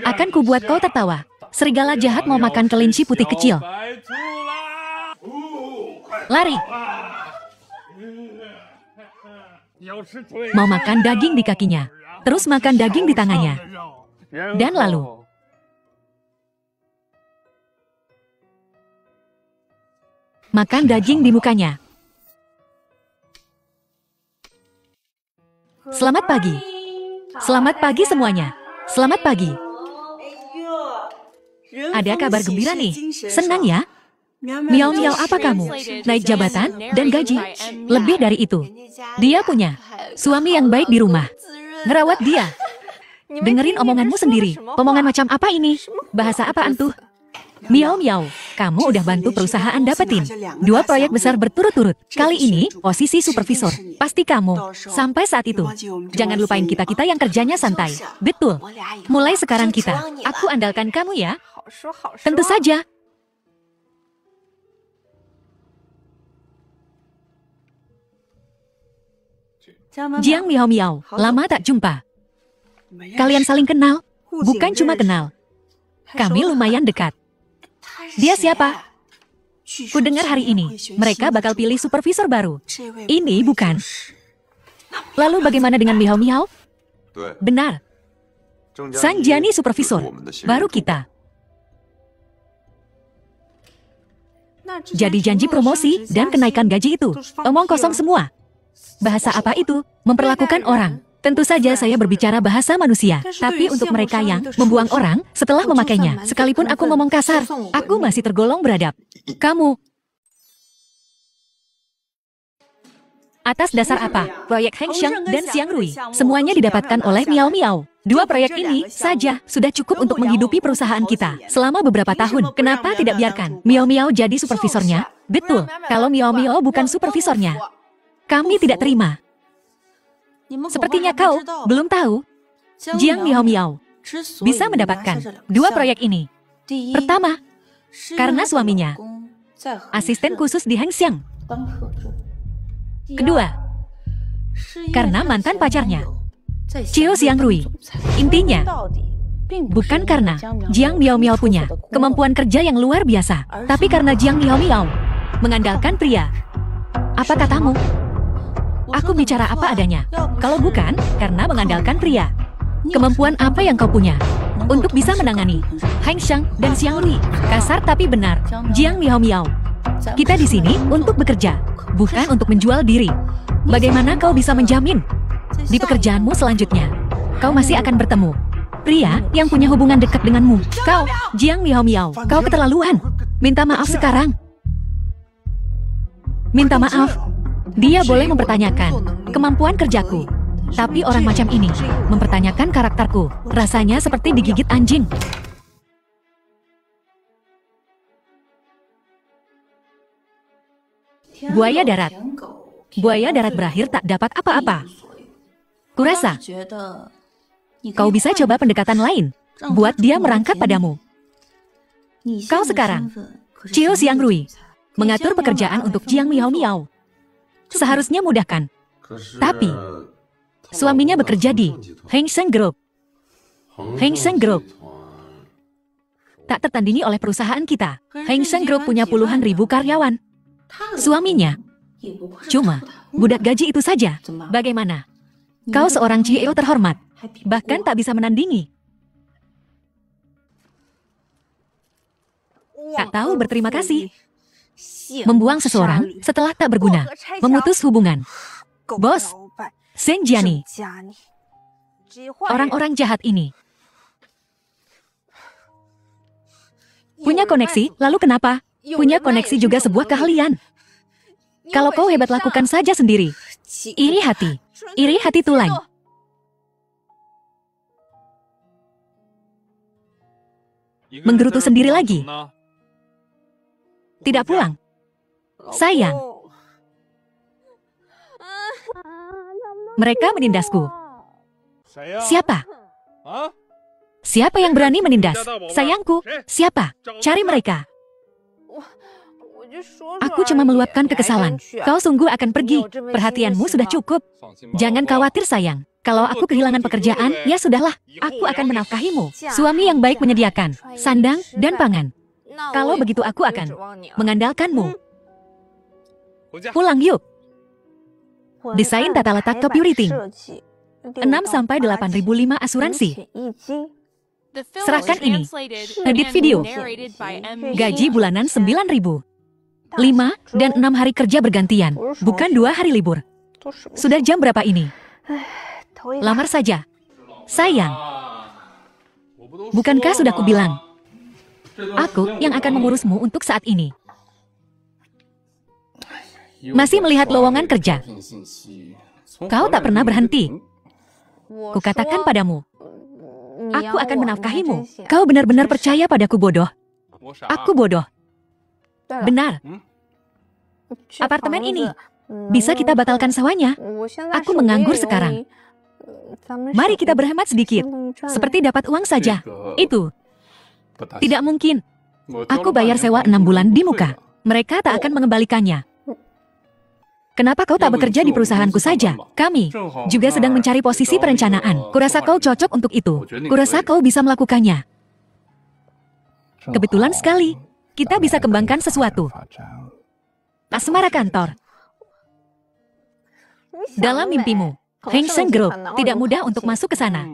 Akan kubuat kau tertawa. Serigala jahat mau makan kelinci putih kecil. Lari. Mau makan daging di kakinya. Terus makan daging di tangannya. Dan lalu makan daging di mukanya. Selamat pagi. Selamat pagi semuanya. Selamat pagi. Ada kabar gembira nih. Senang ya? Miao Miao, apa kamu? Naik jabatan dan gaji. Lebih dari itu. Dia punya suami yang baik di rumah. Ngerawat dia. Dengerin omonganmu sendiri. Omongan macam apa ini? Bahasa apaan tuh? Miao Miao, kamu udah bantu perusahaan dapetin 2 proyek besar berturut-turut. Kali ini, posisi supervisor. Pasti kamu. Sampai saat itu, jangan lupain kita-kita yang kerjanya santai. Betul. Mulai sekarang kita, aku andalkan kamu ya. Tentu saja. Jiang Miao Miao, lama tak jumpa. Kalian saling kenal? Bukan cuma kenal. Kami lumayan dekat. Dia siapa? Ku dengar hari ini, mereka bakal pilih supervisor baru. Ini bukan. Lalu bagaimana dengan Miao Miao? Benar. Sang Jiani supervisor, baru kita. Jadi janji promosi dan kenaikan gaji itu, omong kosong semua. Bahasa apa itu? Memperlakukan orang. Tentu saja saya berbicara bahasa manusia, tapi untuk mereka yang membuang orang setelah memakainya, sekalipun aku ngomong kasar, aku masih tergolong beradab. Kamu. Atas dasar apa? Proyek Heng Xiang dan Xiang Rui, semuanya didapatkan oleh Miao Miao. 2 proyek ini saja sudah cukup untuk menghidupi perusahaan kita selama beberapa tahun. Kenapa tidak biarkan Miao Miao jadi supervisornya? Betul, kalau Miao Miao bukan supervisornya, kami tidak terima. Sepertinya kau belum tahu, Jiang Miao Miao bisa mendapatkan 2 proyek ini. Pertama, karena suaminya asisten khusus di Heng Xiang. Kedua, karena mantan pacarnya, Qiu Xiangrui. Intinya, bukan karena Jiang Miao Miao punya kemampuan kerja yang luar biasa, tapi karena Jiang Miao Miao mengandalkan pria. Apa katamu? Aku bicara apa adanya. Kalau bukan, karena mengandalkan pria. Kemampuan apa yang kau punya untuk bisa menangani Heng Xiang dan Xiang Rui? Kasar tapi benar, Jiang Miao Miao. Kita di sini untuk bekerja, bukan untuk menjual diri. Bagaimana kau bisa menjamin di pekerjaanmu selanjutnya, kau masih akan bertemu pria yang punya hubungan dekat denganmu? Kau, Jiang Miao Miao, kau keterlaluan. Minta maaf sekarang. Minta maaf. Dia boleh mempertanyakan kemampuan kerjaku, tapi orang macam ini mempertanyakan karakterku. Rasanya seperti digigit anjing. Buaya darat. Buaya darat berakhir tak dapat apa-apa. Kurasa, kau bisa coba pendekatan lain, buat dia merangkap padamu. Kau sekarang, Qiu Xiangrui, mengatur pekerjaan untuk Jiang Miao Miao. Seharusnya mudahkan. Tapi, suaminya bekerja di Heng Seng Group. Heng Seng Group tak tertandingi oleh perusahaan kita. Heng Seng Group punya puluhan ribu karyawan. Suaminya cuma budak gaji itu saja. Bagaimana? Kau seorang CEO terhormat, bahkan tak bisa menandingi. Tak tahu berterima kasih. Membuang seseorang setelah tak berguna. Memutus hubungan. Bos, Shen Jiani. Orang-orang jahat ini punya koneksi, lalu kenapa? Punya koneksi juga sebuah keahlian. Kalau kau hebat, lakukan saja sendiri. Iri hati tulang. Menggerutu sendiri lagi. Tidak pulang. Sayang. Mereka menindasku. Siapa? Siapa yang berani menindas? Sayangku, siapa? Cari mereka. Aku cuma meluapkan kekesalan. Kau sungguh akan pergi. Perhatianmu sudah cukup. Jangan khawatir, sayang. Kalau aku kehilangan pekerjaan, ya sudahlah. Aku akan menafkahimu. Suami yang baik menyediakan sandang dan pangan. Kalau begitu aku akan mengandalkanmu. Pulang yuk. Desain tata letak Top Rating 6-8.005 asuransi. Serahkan ini. Edit video. Gaji bulanan 9.000. 5 dan 6 hari kerja bergantian, bukan 2 hari libur. Sudah jam berapa ini? Lamar saja. Sayang. Bukankah sudah kubilang? Aku yang akan mengurusmu untuk saat ini. Masih melihat lowongan kerja. Kau tak pernah berhenti. Kukatakan padamu, aku akan menafkahimu. Kau benar-benar percaya padaku, bodoh. Aku bodoh. Benar. Apartemen ini, bisa kita batalkan sewanya. Aku menganggur sekarang. Mari kita berhemat sedikit. Seperti dapat uang saja. Itu tidak mungkin. Aku bayar sewa 6 bulan di muka. Mereka tak akan mengembalikannya. Kenapa kau tak bekerja di perusahaanku saja? Kami juga sedang mencari posisi perencanaan. Kurasa kau cocok untuk itu. Kurasa kau bisa melakukannya. Kebetulan sekali, kita bisa kembangkan sesuatu. Asmara kantor. Dalam mimpimu, Heng Seng Group tidak mudah untuk masuk ke sana.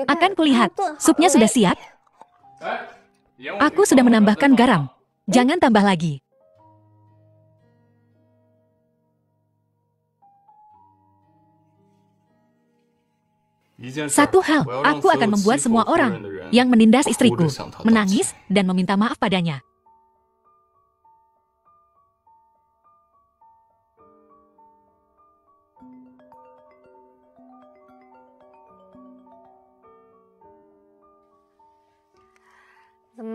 Akan kulihat, supnya sudah siap. Aku sudah menambahkan garam. Jangan tambah lagi. Satu hal, aku akan membuat semua orang yang menindas istriku menangis dan meminta maaf padanya.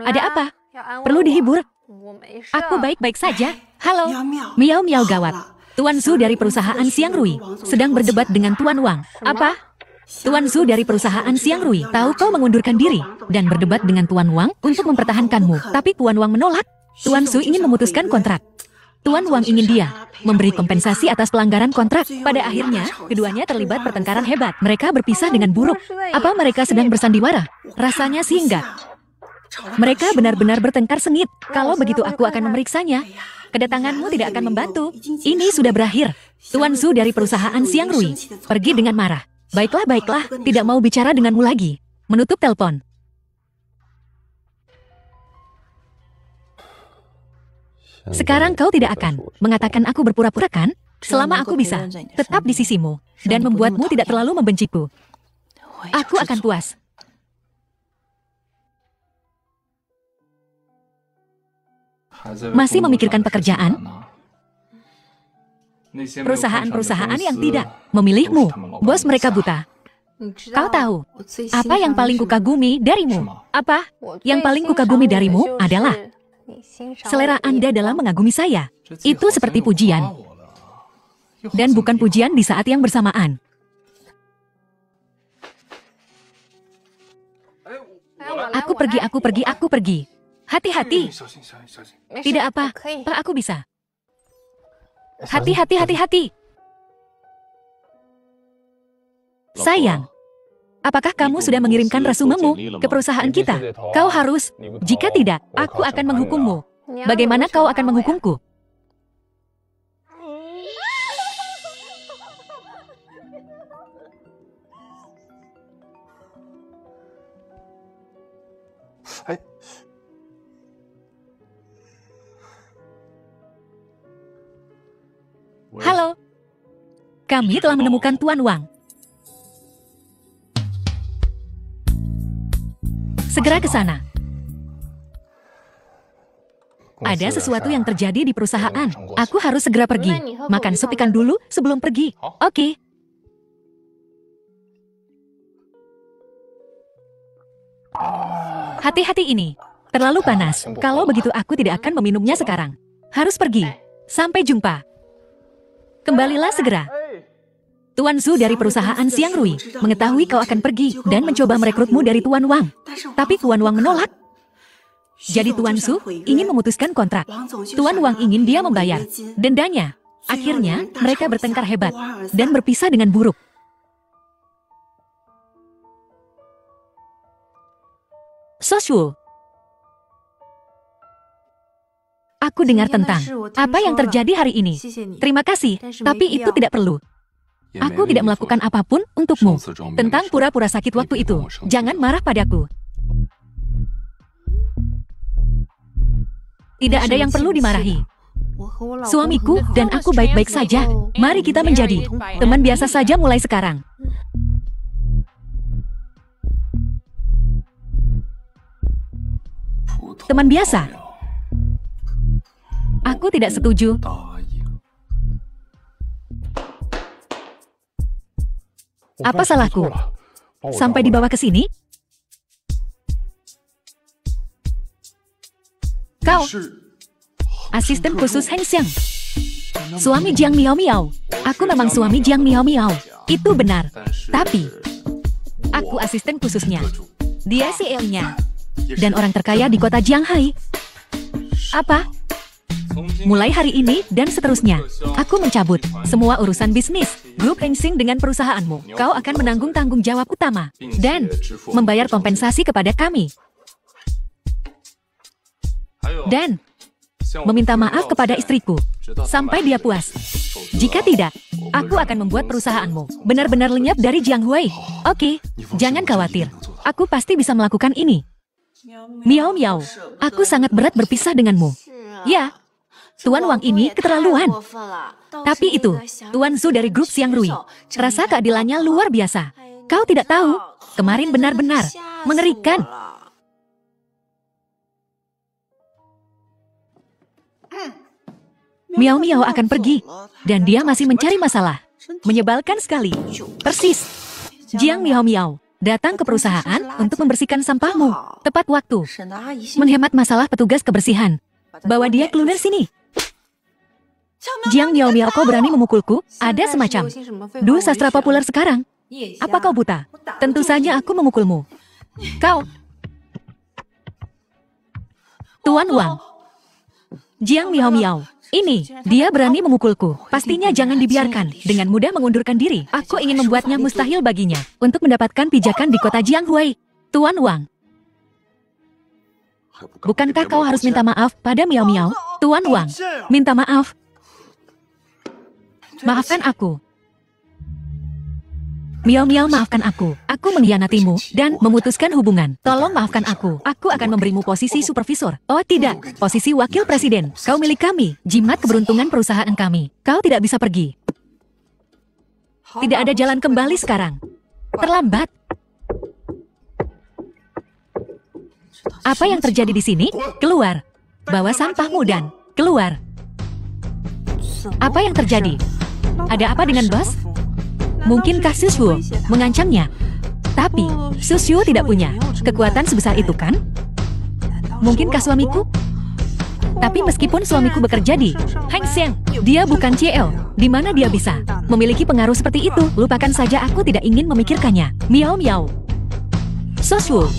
Ada apa? Perlu dihibur? Aku baik-baik saja. Halo, Miao Miao gawat. Tuan Zhu dari perusahaan Xiangrui sedang berdebat dengan Tuan Wang. Apa? Tuan Zhu dari perusahaan Xiangrui tahu kau mengundurkan diri dan berdebat dengan Tuan Wang untuk mempertahankanmu. Tapi Tuan Wang menolak. Tuan Zhu ingin memutuskan kontrak. Tuan Wang ingin dia memberi kompensasi atas pelanggaran kontrak. Pada akhirnya, keduanya terlibat pertengkaran hebat. Mereka berpisah dengan buruk. Apa mereka sedang bersandiwara? Rasanya sih enggak. Mereka benar-benar bertengkar sengit. Kalau begitu aku akan memeriksanya. Kedatanganmu tidak akan membantu. Ini sudah berakhir. Tuan Zhu dari perusahaan Xiangrui pergi dengan marah. Baiklah, baiklah. Tidak mau bicara denganmu lagi. Menutup telepon. Sekarang kau tidak akan mengatakan aku berpura-pura, kan? Selama aku bisa tetap di sisimu dan membuatmu tidak terlalu membenciku, aku akan puas. Masih memikirkan pekerjaan? Perusahaan-perusahaan yang tidak memilihmu, bos mereka buta. Kau tahu, apa yang paling kukagumi darimu? Apa yang paling kukagumi darimu adalah selera Anda dalam mengagumi saya. Itu seperti pujian. Dan bukan pujian di saat yang bersamaan. Aku pergi. Hati-hati. Tidak apa, Pak, aku bisa. Hati. Sayang, apakah kamu sudah mengirimkan resumemu ke perusahaan kita? Kau harus. Jika tidak, aku akan menghukummu. Bagaimana kau akan menghukumku? Halo, kami telah menemukan Tuan Wang. Segera ke sana. Ada sesuatu yang terjadi di perusahaan. Aku harus segera pergi. Makan sup ikan dulu sebelum pergi. Oke. Hati-hati ini. Terlalu panas. Kalau begitu aku tidak akan meminumnya sekarang. Harus pergi. Sampai jumpa. Kembalilah segera. Tuan Zhu dari perusahaan Xiang Rui mengetahui kau akan pergi dan mencoba merekrutmu dari Tuan Wang. Tapi Tuan Wang menolak. Jadi Tuan Zhu ingin memutuskan kontrak. Tuan Wang ingin dia membayar dendanya. Akhirnya mereka bertengkar hebat dan berpisah dengan buruk. Soshu, aku dengar tentang apa yang terjadi hari ini. Terima kasih, tapi itu tidak perlu. Aku tidak melakukan apapun untukmu. Tentang pura-pura sakit waktu itu, jangan marah padaku. Tidak ada yang perlu dimarahi. Suamiku dan aku baik-baik saja. Mari kita menjadi teman biasa saja mulai sekarang. Teman biasa? Aku tidak setuju. Apa salahku? Sampai dibawa ke sini? Kau, asisten khusus Heng Xiang. Suami Jiang Miao Miao. Aku memang suami Jiang Miao Miao. Itu benar. Tapi, aku asisten khususnya. Dia CEO-nya. Dan orang terkaya di kota Jianghai. Apa? Mulai hari ini dan seterusnya, aku mencabut semua urusan bisnis grup Heng Xiang dengan perusahaanmu. Kau akan menanggung tanggung jawab utama dan membayar kompensasi kepada kami. Dan meminta maaf kepada istriku sampai dia puas. Jika tidak, aku akan membuat perusahaanmu benar-benar lenyap dari Jianghui. Oke, jangan khawatir. Aku pasti bisa melakukan ini. Miao Miao, aku sangat berat berpisah denganmu. Ya, Tuan Wang ini keterlaluan. Tapi itu, Tuan Zhu dari grup Xiang Rui. Rasa keadilannya luar biasa. Kau tidak tahu, kemarin benar-benar mengerikan. Miao Miao akan pergi, dan dia masih mencari masalah. Menyebalkan sekali. Persis. Jiang Miao Miao datang ke perusahaan untuk membersihkan sampahmu. Tepat waktu. Menghemat masalah petugas kebersihan. Bawa dia keluar sini. Jiang Miao Miao, kau berani memukulku? Ada semacam dua sastra populer sekarang. Apa kau buta? Tentu saja aku memukulmu. Kau. Tuan Wang. Jiang Miao Miao. Ini, dia berani memukulku. Pastinya jangan dibiarkan. Dengan mudah mengundurkan diri. Aku ingin membuatnya mustahil baginya untuk mendapatkan pijakan di kota Jianghui. Tuan Wang. Bukankah kau harus minta maaf pada Miao Miao? Tuan Wang, minta maaf. Maafkan aku. Miao Miao, maafkan aku. Aku mengkhianatimu dan memutuskan hubungan. Tolong maafkan aku. Aku akan memberimu posisi supervisor. Oh tidak, posisi wakil presiden. Kau milik kami. Jimat keberuntungan perusahaan kami. Kau tidak bisa pergi. Tidak ada jalan kembali sekarang. Terlambat. Apa yang terjadi di sini? Keluar. Bawa sampahmu dan keluar. Apa yang terjadi? Ada apa dengan bos? Mungkinkah Sushu mengancamnya? Tapi Sushu tidak punya kekuatan sebesar itu kan? Mungkinkah suamiku? Tapi meskipun suamiku bekerja di Heng Xiang, dia bukan CL. Di mana dia bisa memiliki pengaruh seperti itu? Lupakan saja, aku tidak ingin memikirkannya. Miao Miao. Sushu.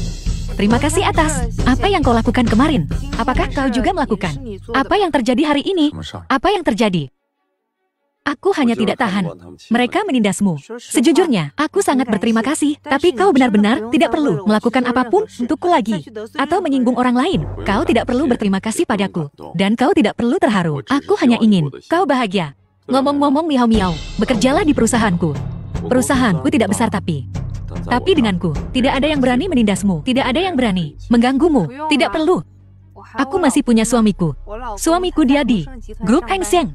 Terima kasih atas apa yang kau lakukan kemarin. Apakah kau juga melakukan? Apa yang terjadi hari ini? Apa yang terjadi? Aku hanya tidak tahan. Mereka menindasmu. Sejujurnya, aku sangat berterima kasih, tapi kau benar-benar tidak perlu melakukan apapun untukku lagi. Atau menyinggung orang lain. Kau tidak perlu berterima kasih padaku. Dan kau tidak perlu terharu. Aku hanya ingin kau bahagia. Ngomong-ngomong Miao Miao, bekerjalah di perusahaanku. Perusahaanku tidak besar tapi denganku, tidak ada yang berani menindasmu. Tidak ada yang berani mengganggumu. Tidak perlu. Aku masih punya suamiku. Suamiku dia di grup Heng Seng.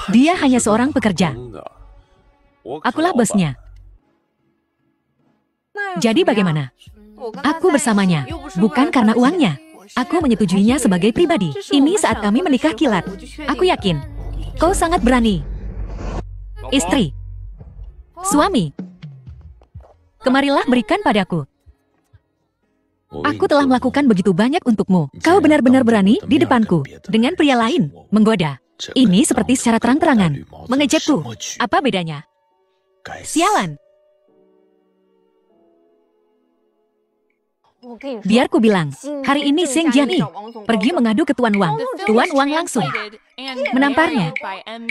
Dia hanya seorang pekerja. Akulah bosnya. Jadi bagaimana? Aku bersamanya, bukan karena uangnya. Aku menyetujuinya sebagai pribadi. Ini saat kami menikah kilat. Aku yakin, kau sangat berani. Istri. Suami. Kemarilah berikan padaku. Aku telah melakukan begitu banyak untukmu. Kau benar-benar berani di depanku. Dengan pria lain, menggoda. Ini seperti secara terang-terangan mengejekku. Apa bedanya? Sialan. Biar ku bilang, hari ini Seng Jianyi pergi mengadu ke Tuan Wang. Tuan Wang langsung menamparnya.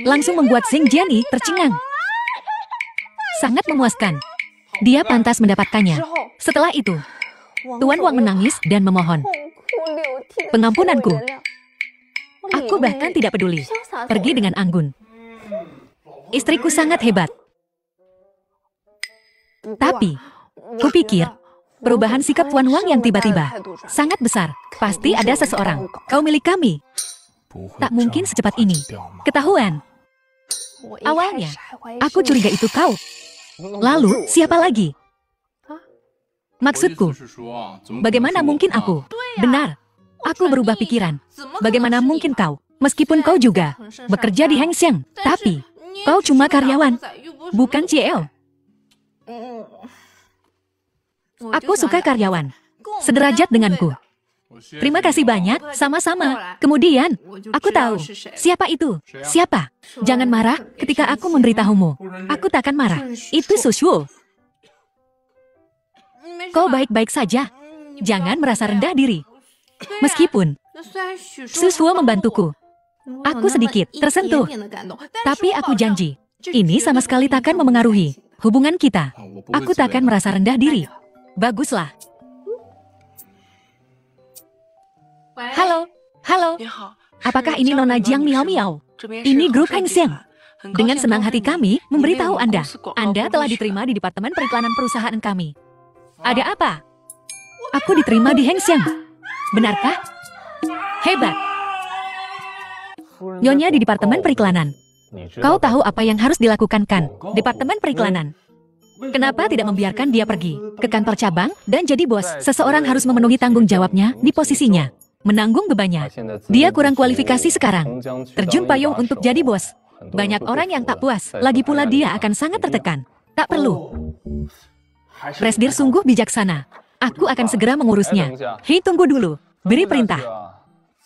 Langsung membuat Seng Jianyi tercengang. Sangat memuaskan. Dia pantas mendapatkannya. Setelah itu, Tuan Wang menangis dan memohon pengampunanku. Aku bahkan tidak peduli. Pergi dengan anggun. Istriku sangat hebat. Tapi, kupikir, perubahan sikap Tuan Wang yang tiba-tiba sangat besar. Pasti ada seseorang. Kau milik kami. Tak mungkin secepat ini. Ketahuan. Awalnya, aku curiga itu kau. Lalu, siapa lagi? Maksudku, bagaimana mungkin aku? Benar. Aku berubah pikiran. Bagaimana mungkin kau, meskipun kau juga bekerja di Heng Seng, tapi kau cuma karyawan, bukan CL. Aku suka karyawan, sederajat denganku. Terima kasih banyak, sama-sama. Kemudian, aku tahu, siapa itu? Siapa? Jangan marah ketika aku memberitahumu. Aku takkan marah. Itu Sushuo. Kau baik-baik saja. Jangan merasa rendah diri. Meskipun Sushuo membantuku, aku sedikit tersentuh. Tapi aku janji, ini sama sekali takkan memengaruhi hubungan kita. Aku takkan merasa rendah diri. Baguslah. Halo, halo. Apakah ini Nona Jiang Miao Miao? Ini grup Heng Seng. Dengan senang hati kami memberitahu Anda. Anda telah diterima di Departemen Periklanan perusahaan kami. Ada apa? Aku diterima di Heng Seng. Benarkah? Hebat. Nyonya di Departemen Periklanan. Kau tahu apa yang harus dilakukan kan? Departemen Periklanan. Kenapa tidak membiarkan dia pergi ke kantor cabang dan jadi bos? Seseorang harus memenuhi tanggung jawabnya di posisinya. Menanggung bebannya. Dia kurang kualifikasi sekarang. Terjun payung untuk jadi bos. Banyak orang yang tak puas. Lagi pula dia akan sangat tertekan. Tak perlu. Presdir sungguh bijaksana. Aku akan segera mengurusnya. Hei, tunggu dulu. Beri perintah.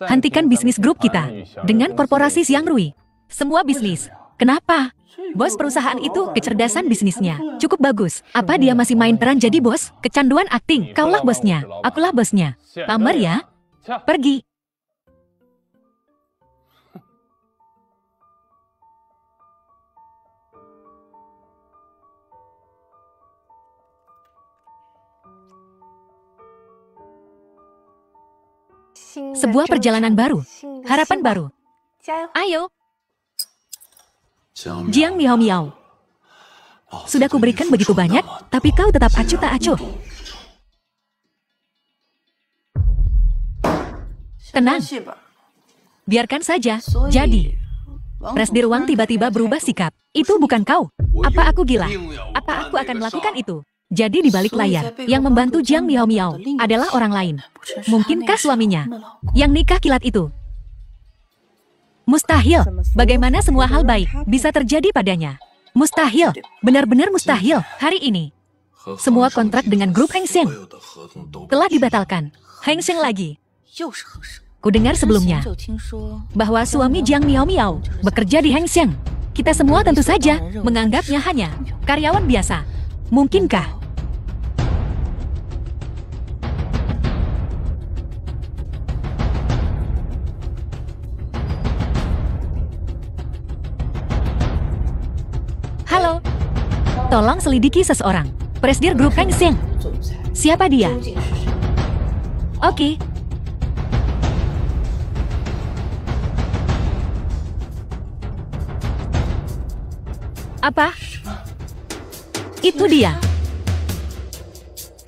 Hentikan bisnis grup kita dengan korporasi Xiangrui. Semua bisnis. Kenapa? Bos perusahaan itu kecerdasan bisnisnya cukup bagus. Apa dia masih main peran jadi bos? Kecanduan akting. Kaulah bosnya. Akulah bosnya. Pamer ya. Pergi. Sebuah perjalanan baru, harapan baru. Ayo. Jiang Miao Miao. Sudah kuberikan begitu banyak, tapi kau tetap acuh tak acuh. Tenang. Biarkan saja. Jadi, Presdir Wang tiba-tiba berubah sikap. Itu bukan kau. Apa aku gila? Apa aku akan melakukan itu? Jadi di balik layar, yang membantu Jiang Miao Miao adalah orang lain. Mungkinkah suaminya yang nikah kilat itu? Mustahil. Bagaimana semua hal baik bisa terjadi padanya? Mustahil. Benar-benar mustahil. Hari ini, semua kontrak dengan grup Heng Seng telah dibatalkan. Heng Seng lagi. Kudengar sebelumnya bahwa suami Jiang Miao Miao bekerja di Heng Seng. Kita semua tentu saja menganggapnya hanya karyawan biasa. Mungkinkah Tolong selidiki seseorang. Presdir Grup Kang Seng. Siapa dia? Oke. Apa? Itu dia.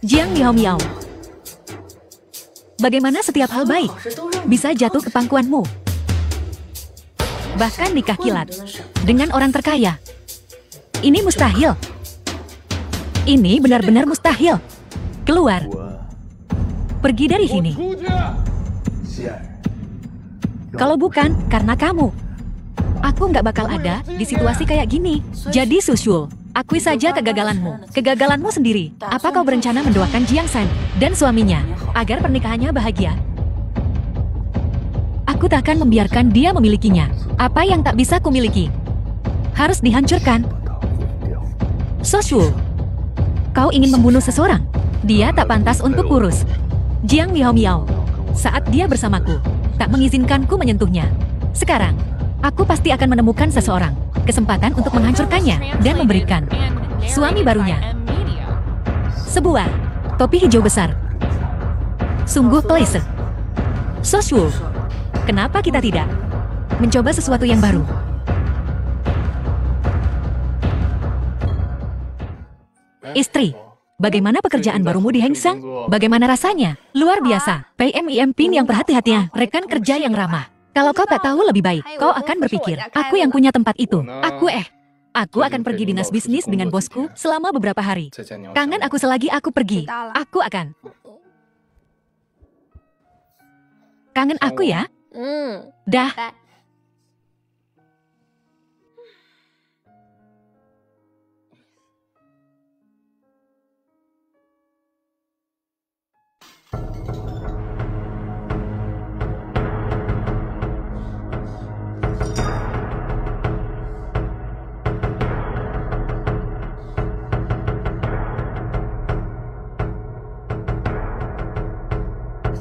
Jiang Miao Miao. Bagaimana setiap hal baik bisa jatuh ke pangkuanmu? Bahkan nikah kilat dengan orang terkaya. Ini mustahil. Ini benar-benar mustahil. Keluar. Pergi dari sini. Kalau bukan karena kamu, aku nggak bakal ada di situasi kayak gini. Jadi Sushul, akui saja kegagalanmu. Kegagalanmu sendiri. Apa kau berencana mendoakan Jiang San dan suaminya agar pernikahannya bahagia? Aku tak akan membiarkan dia memilikinya. Apa yang tak bisa kumiliki harus dihancurkan. Sushul, kau ingin membunuh seseorang? Dia tak pantas untuk kurus. Jiang Miao Miao, saat dia bersamaku, tak mengizinkanku menyentuhnya. Sekarang, aku pasti akan menemukan seseorang, kesempatan untuk menghancurkannya dan memberikan suami barunya sebuah topi hijau besar. Sungguh klise. Sushul, kenapa kita tidak mencoba sesuatu yang baru? Istri, bagaimana pekerjaan barumu di Hengsang? Bagaimana rasanya? Luar biasa. PMIM Pin yang perhati-hatian, rekan kerja yang ramah. Kalau kau tak tahu lebih baik, kau akan berpikir, aku yang punya tempat itu. Aku akan pergi dinas bisnis dengan bosku selama beberapa hari. Kangen aku selagi aku pergi. Aku akan. Kangen aku ya? Dah.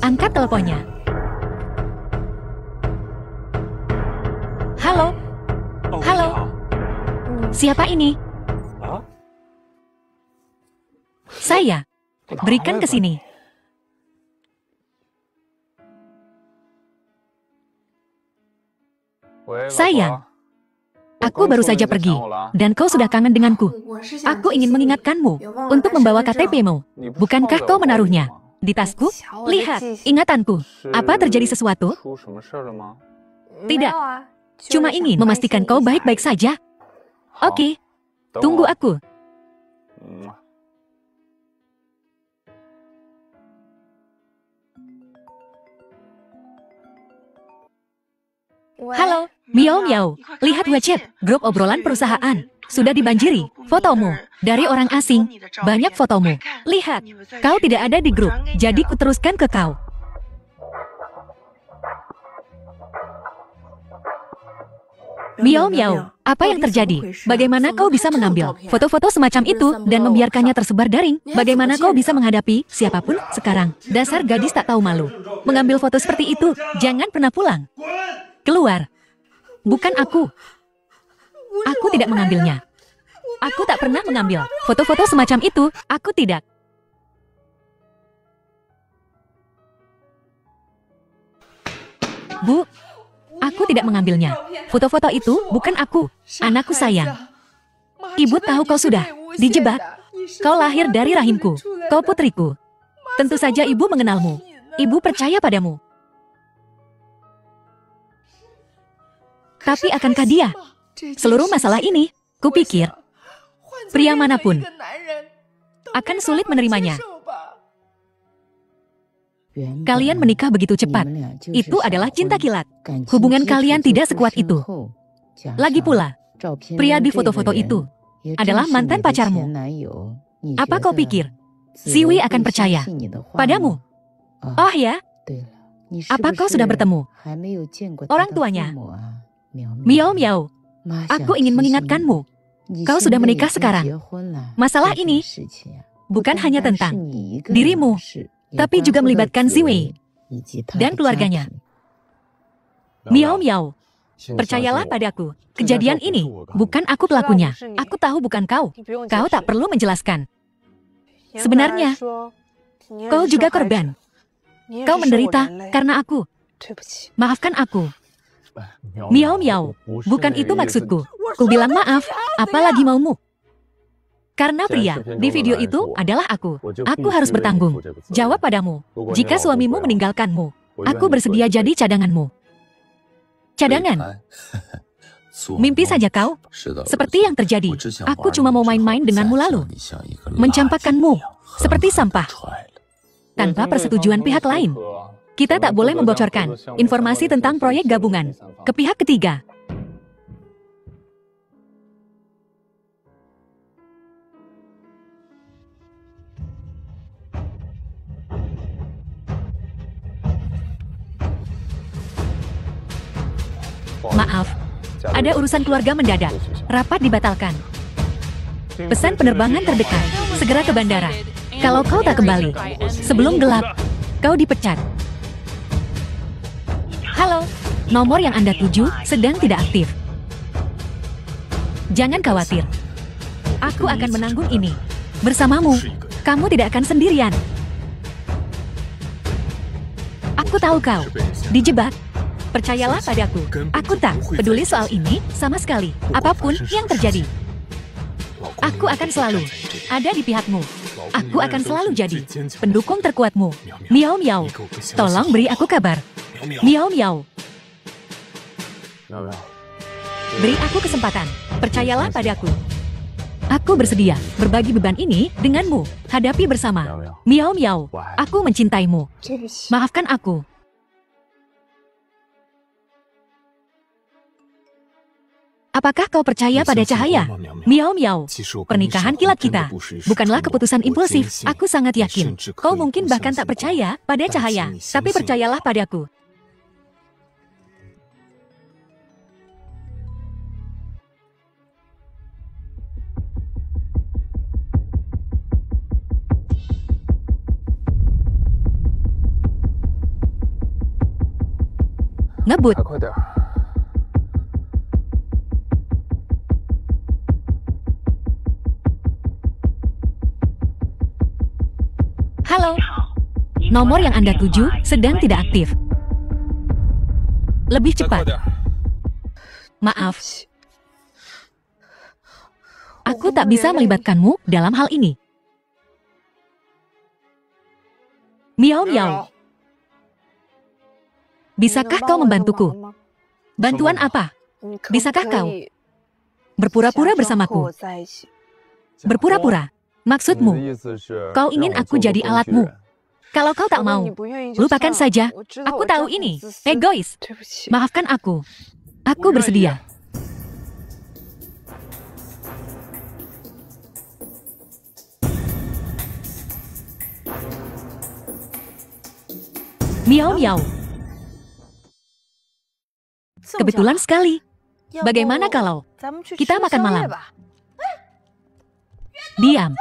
Angkat teleponnya. Halo? Halo? Siapa ini? Saya. Berikan ke sini. Sayang, aku baru saja pergi, dan kau sudah kangen denganku. Aku ingin mengingatkanmu untuk membawa KTP-mu. Bukankah kau menaruhnya di tasku? Lihat, ingatanku. Apa terjadi sesuatu? Tidak. Cuma ingin memastikan kau baik-baik saja. Oke. Tunggu aku. Halo, Miao Miao. Lihat WeChat, grup obrolan perusahaan. Sudah dibanjiri fotomu dari orang asing. Banyak fotomu. Lihat, kau tidak ada di grup, jadi kuteruskan ke kau. Miao Miao, apa yang terjadi? Bagaimana kau bisa mengambil foto-foto semacam itu dan membiarkannya tersebar daring? Bagaimana kau bisa menghadapi siapapun sekarang? Dasar gadis tak tahu malu. Mengambil foto seperti itu, jangan pernah pulang. Keluar. Bukan aku. Aku tidak mengambilnya. Aku tak pernah mengambil foto-foto semacam itu. Aku tidak. Bu, aku tidak mengambilnya. Foto-foto itu bukan aku. Anakku sayang. Ibu tahu kau sudah dijebak. Kau lahir dari rahimku. Kau putriku. Tentu saja ibu mengenalmu. Ibu percaya padamu. Tapi akankah dia? Seluruh masalah ini, kupikir, pria manapun akan sulit menerimanya. Kalian menikah begitu cepat. Itu adalah cinta kilat. Hubungan kalian tidak sekuat itu. Lagi pula, pria di foto-foto itu adalah mantan pacarmu. Apa kau pikir Siwi akan percaya padamu? Oh ya? Apa kau sudah bertemu orang tuanya? Miao Miao, aku ingin mengingatkanmu. Kau sudah menikah sekarang. Masalah ini bukan hanya tentang dirimu, tapi juga melibatkan Ziwei dan keluarganya. Miao Miao, Percayalah padaku, kejadian ini bukan aku pelakunya. Aku tahu bukan kau. Kau tak perlu menjelaskan. Sebenarnya, kau juga korban. Kau menderita karena aku. Maafkan aku. Miao Miao, bukan itu maksudku. Ku bilang maaf, apalagi maumu. Karena pria di video itu adalah aku. Aku harus bertanggung jawab padamu. Jika suamimu meninggalkanmu, aku bersedia jadi cadanganmu. Cadangan? Mimpi saja kau. Seperti yang terjadi. Aku cuma mau main-main denganmu lalu. Mencampakkanmu seperti sampah. Tanpa persetujuan pihak lain. Kita tak boleh membocorkan informasi tentang proyek gabungan ke pihak ketiga. Maaf, ada urusan keluarga mendadak. Rapat dibatalkan. Pesan penerbangan terdekat. Segera ke bandara. Kalau kau tak kembali sebelum gelap, kau dipecat. Halo, nomor yang Anda tuju sedang tidak aktif. Jangan khawatir. Aku akan menanggung ini. Bersamamu, kamu tidak akan sendirian. Aku tahu kau dijebak. Percayalah padaku. Aku tak peduli soal ini sama sekali. Apapun yang terjadi. Aku akan selalu ada di pihakmu. Aku akan selalu jadi pendukung terkuatmu. Miao Miao, tolong beri aku kabar. Miao Miao. Beri aku kesempatan. Percayalah padaku. Aku bersedia berbagi beban ini denganmu. Hadapi bersama. Miao Miao, aku mencintaimu. Maafkan aku. Apakah kau percaya pada cahaya? Miao Miao, pernikahan kilat kita bukanlah keputusan impulsif. Aku sangat yakin. Kau mungkin bahkan tak percaya pada cahaya, tapi percayalah padaku. Ngebut. Halo, nomor yang Anda tuju sedang tidak aktif. Lebih cepat. Maaf. Aku tak bisa melibatkanmu dalam hal ini. Miao Miao. Bisakah kau membantuku? Bantuan apa? Bisakah kau berpura-pura bersamaku? Berpura-pura? Maksudmu, kau ingin aku jadi alatmu. Kalau kau tak mau, lupakan saja. Aku tahu ini, egois. Maafkan aku. Aku bersedia. Miao Miao. Kebetulan sekali. Bagaimana kalau kita makan malam? Diam.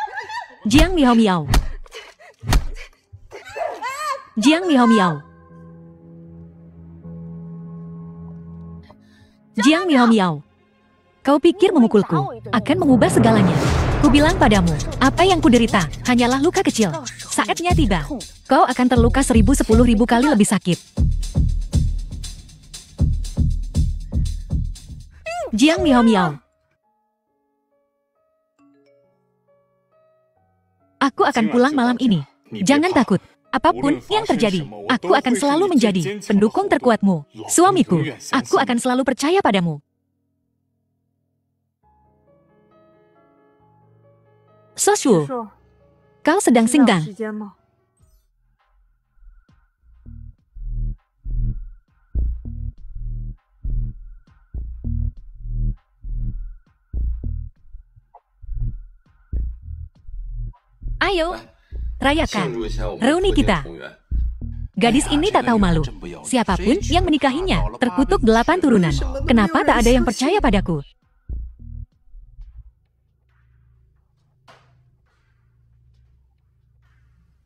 Jiang Miao Miao. Jiang Miao Miao. Jiang Miao Miao. Kau pikir memukulku akan mengubah segalanya? Ku bilang padamu, apa yang kuderita hanyalah luka kecil. Saatnya tiba. Kau akan terluka 1010.000 kali lebih sakit. Jiang Miao Miao. Aku akan pulang malam ini. Jangan takut. Apapun yang terjadi, aku akan selalu menjadi pendukung terkuatmu. Suamiku, aku akan selalu percaya padamu. Soshu, kau sedang singgang. Ayo, rayakan reuni kita. Gadis ini tak tahu malu. Siapapun yang menikahinya terkutuk 8 turunan. Kenapa tak ada yang percaya padaku?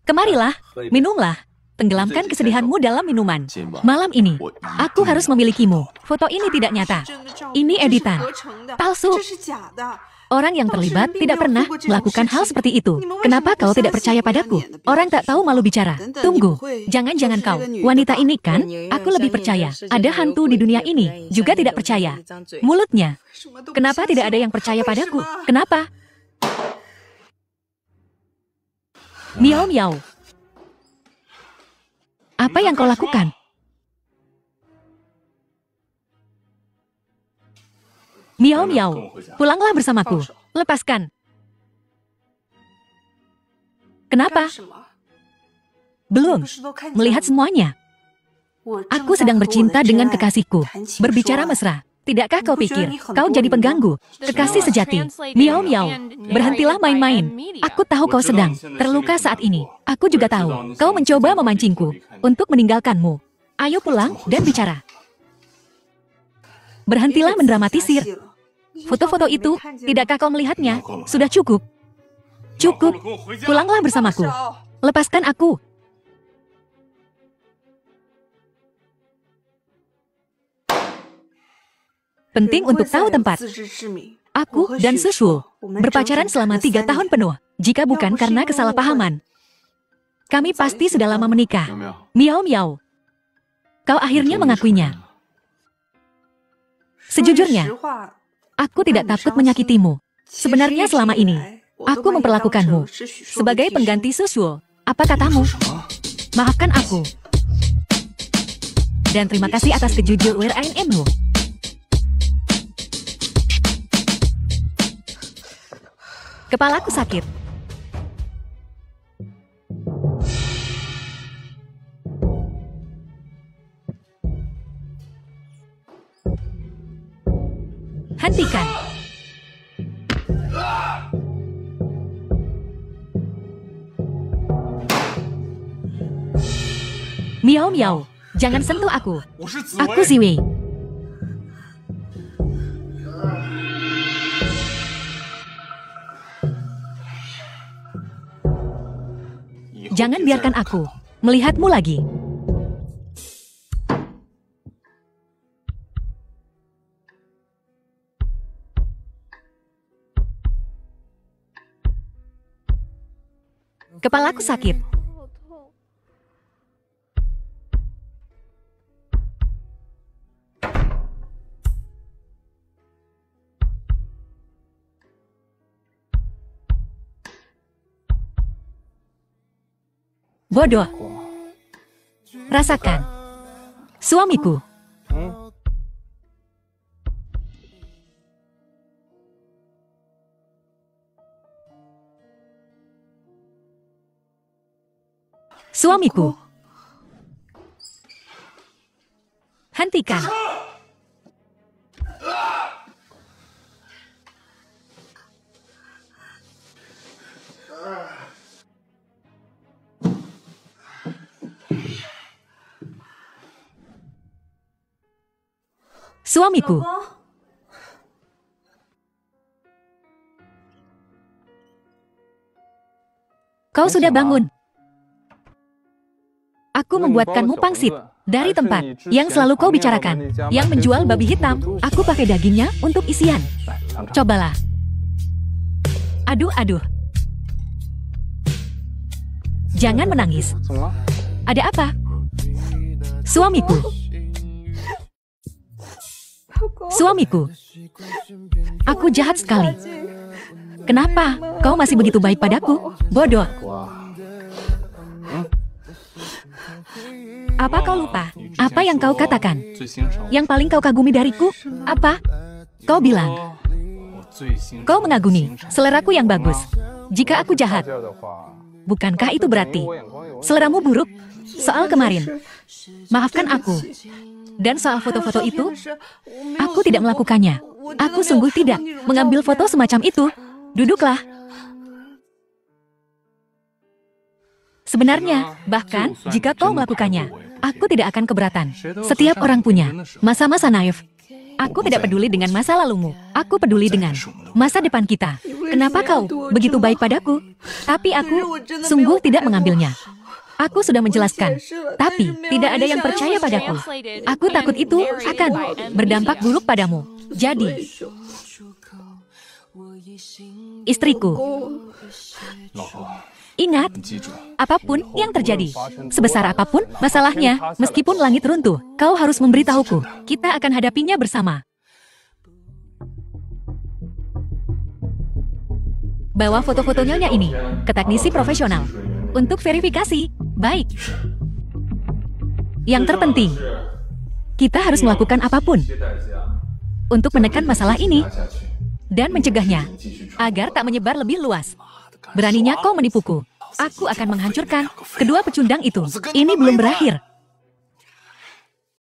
Kemarilah, minumlah. Tenggelamkan kesedihanmu dalam minuman. Malam ini, aku harus memilikimu. Foto ini tidak nyata. Ini editan. Palsu. Orang yang terlibat tidak pernah melakukan hal seperti itu. Kenapa kau tidak percaya padaku? Orang tak tahu malu bicara. Tunggu. Jangan-jangan kau. Wanita ini kan, aku lebih percaya. Ada hantu di dunia ini, juga tidak percaya. Mulutnya. Kenapa tidak ada yang percaya padaku? Kenapa? Miao Miao. Apa yang kau lakukan? Miao Miao, pulanglah bersamaku. Lepaskan. Kenapa? Belum. Melihat semuanya. Aku sedang bercinta dengan kekasihku. Berbicara mesra. Tidakkah kau pikir kau jadi pengganggu? Kekasih sejati. Miao Miao, berhentilah main-main. Aku tahu kau sedang terluka saat ini. Aku juga tahu kau mencoba memancingku untuk meninggalkanmu. Ayo pulang dan bicara. Berhentilah mendramatisir. Foto-foto itu, tidakkah kau melihatnya? Sudah cukup. Cukup. Pulanglah bersamaku. Lepaskan aku. Penting untuk tahu tempat. Aku dan Sushu berpacaran selama 3 tahun penuh. Jika bukan karena kesalahpahaman, kami pasti sudah lama menikah. Miao Miao, kau akhirnya mengakuinya. Sejujurnya, aku tidak takut menyakitimu. Sebenarnya selama ini, aku memperlakukanmu sebagai pengganti Sushu. Apa katamu? Maafkan aku. Dan terima kasih atas kejujuranmu. Kepalaku sakit. Hentikan. Miao Miao, jangan sentuh aku. Aku Ziwei. Jangan biarkan aku melihatmu lagi. Kepalaku sakit. Bodoh. Rasakan. Suamiku. Suamiku. Hentikan. Suamiku. Kau sudah bangun. Aku membuatkanmu pangsit dari tempat yang selalu kau bicarakan, yang menjual babi hitam. Aku pakai dagingnya untuk isian. Cobalah. Aduh. Jangan menangis. Ada apa? Suamiku. Suamiku. Aku jahat sekali. Kenapa kau masih begitu baik padaku? Bodoh. Apa kau lupa? Apa yang kau katakan? Yang paling kau kagumi dariku? Apa? Kau bilang kau mengagumi seleraku yang bagus. Jika aku jahat, bukankah itu berarti seleramu buruk? Soal kemarin, maafkan aku. Dan soal foto-foto itu, aku tidak melakukannya. Aku sungguh tidak mengambil foto semacam itu. Duduklah. Sebenarnya, bahkan jika kau melakukannya, aku tidak akan keberatan. Setiap orang punya masa-masa naif. Aku tidak peduli dengan masa lalumu. Aku peduli dengan masa depan kita. Kenapa kau begitu baik padaku? Tapi aku sungguh tidak mengambilnya. Aku sudah menjelaskan, tapi tidak ada yang percaya padaku. Aku takut itu akan berdampak buruk padamu. Jadi, istriku, ingat, apapun yang terjadi, sebesar apapun masalahnya, meskipun langit runtuh, kau harus memberitahuku. Kita akan hadapinya bersama. Bawa foto-foto Nyonya ini ke teknisi profesional untuk verifikasi. Baik. Yang terpenting, kita harus melakukan apapun untuk menekan masalah ini dan mencegahnya agar tak menyebar lebih luas. Beraninya kau menipuku. Aku akan menghancurkan kedua pecundang itu. Ini belum berakhir.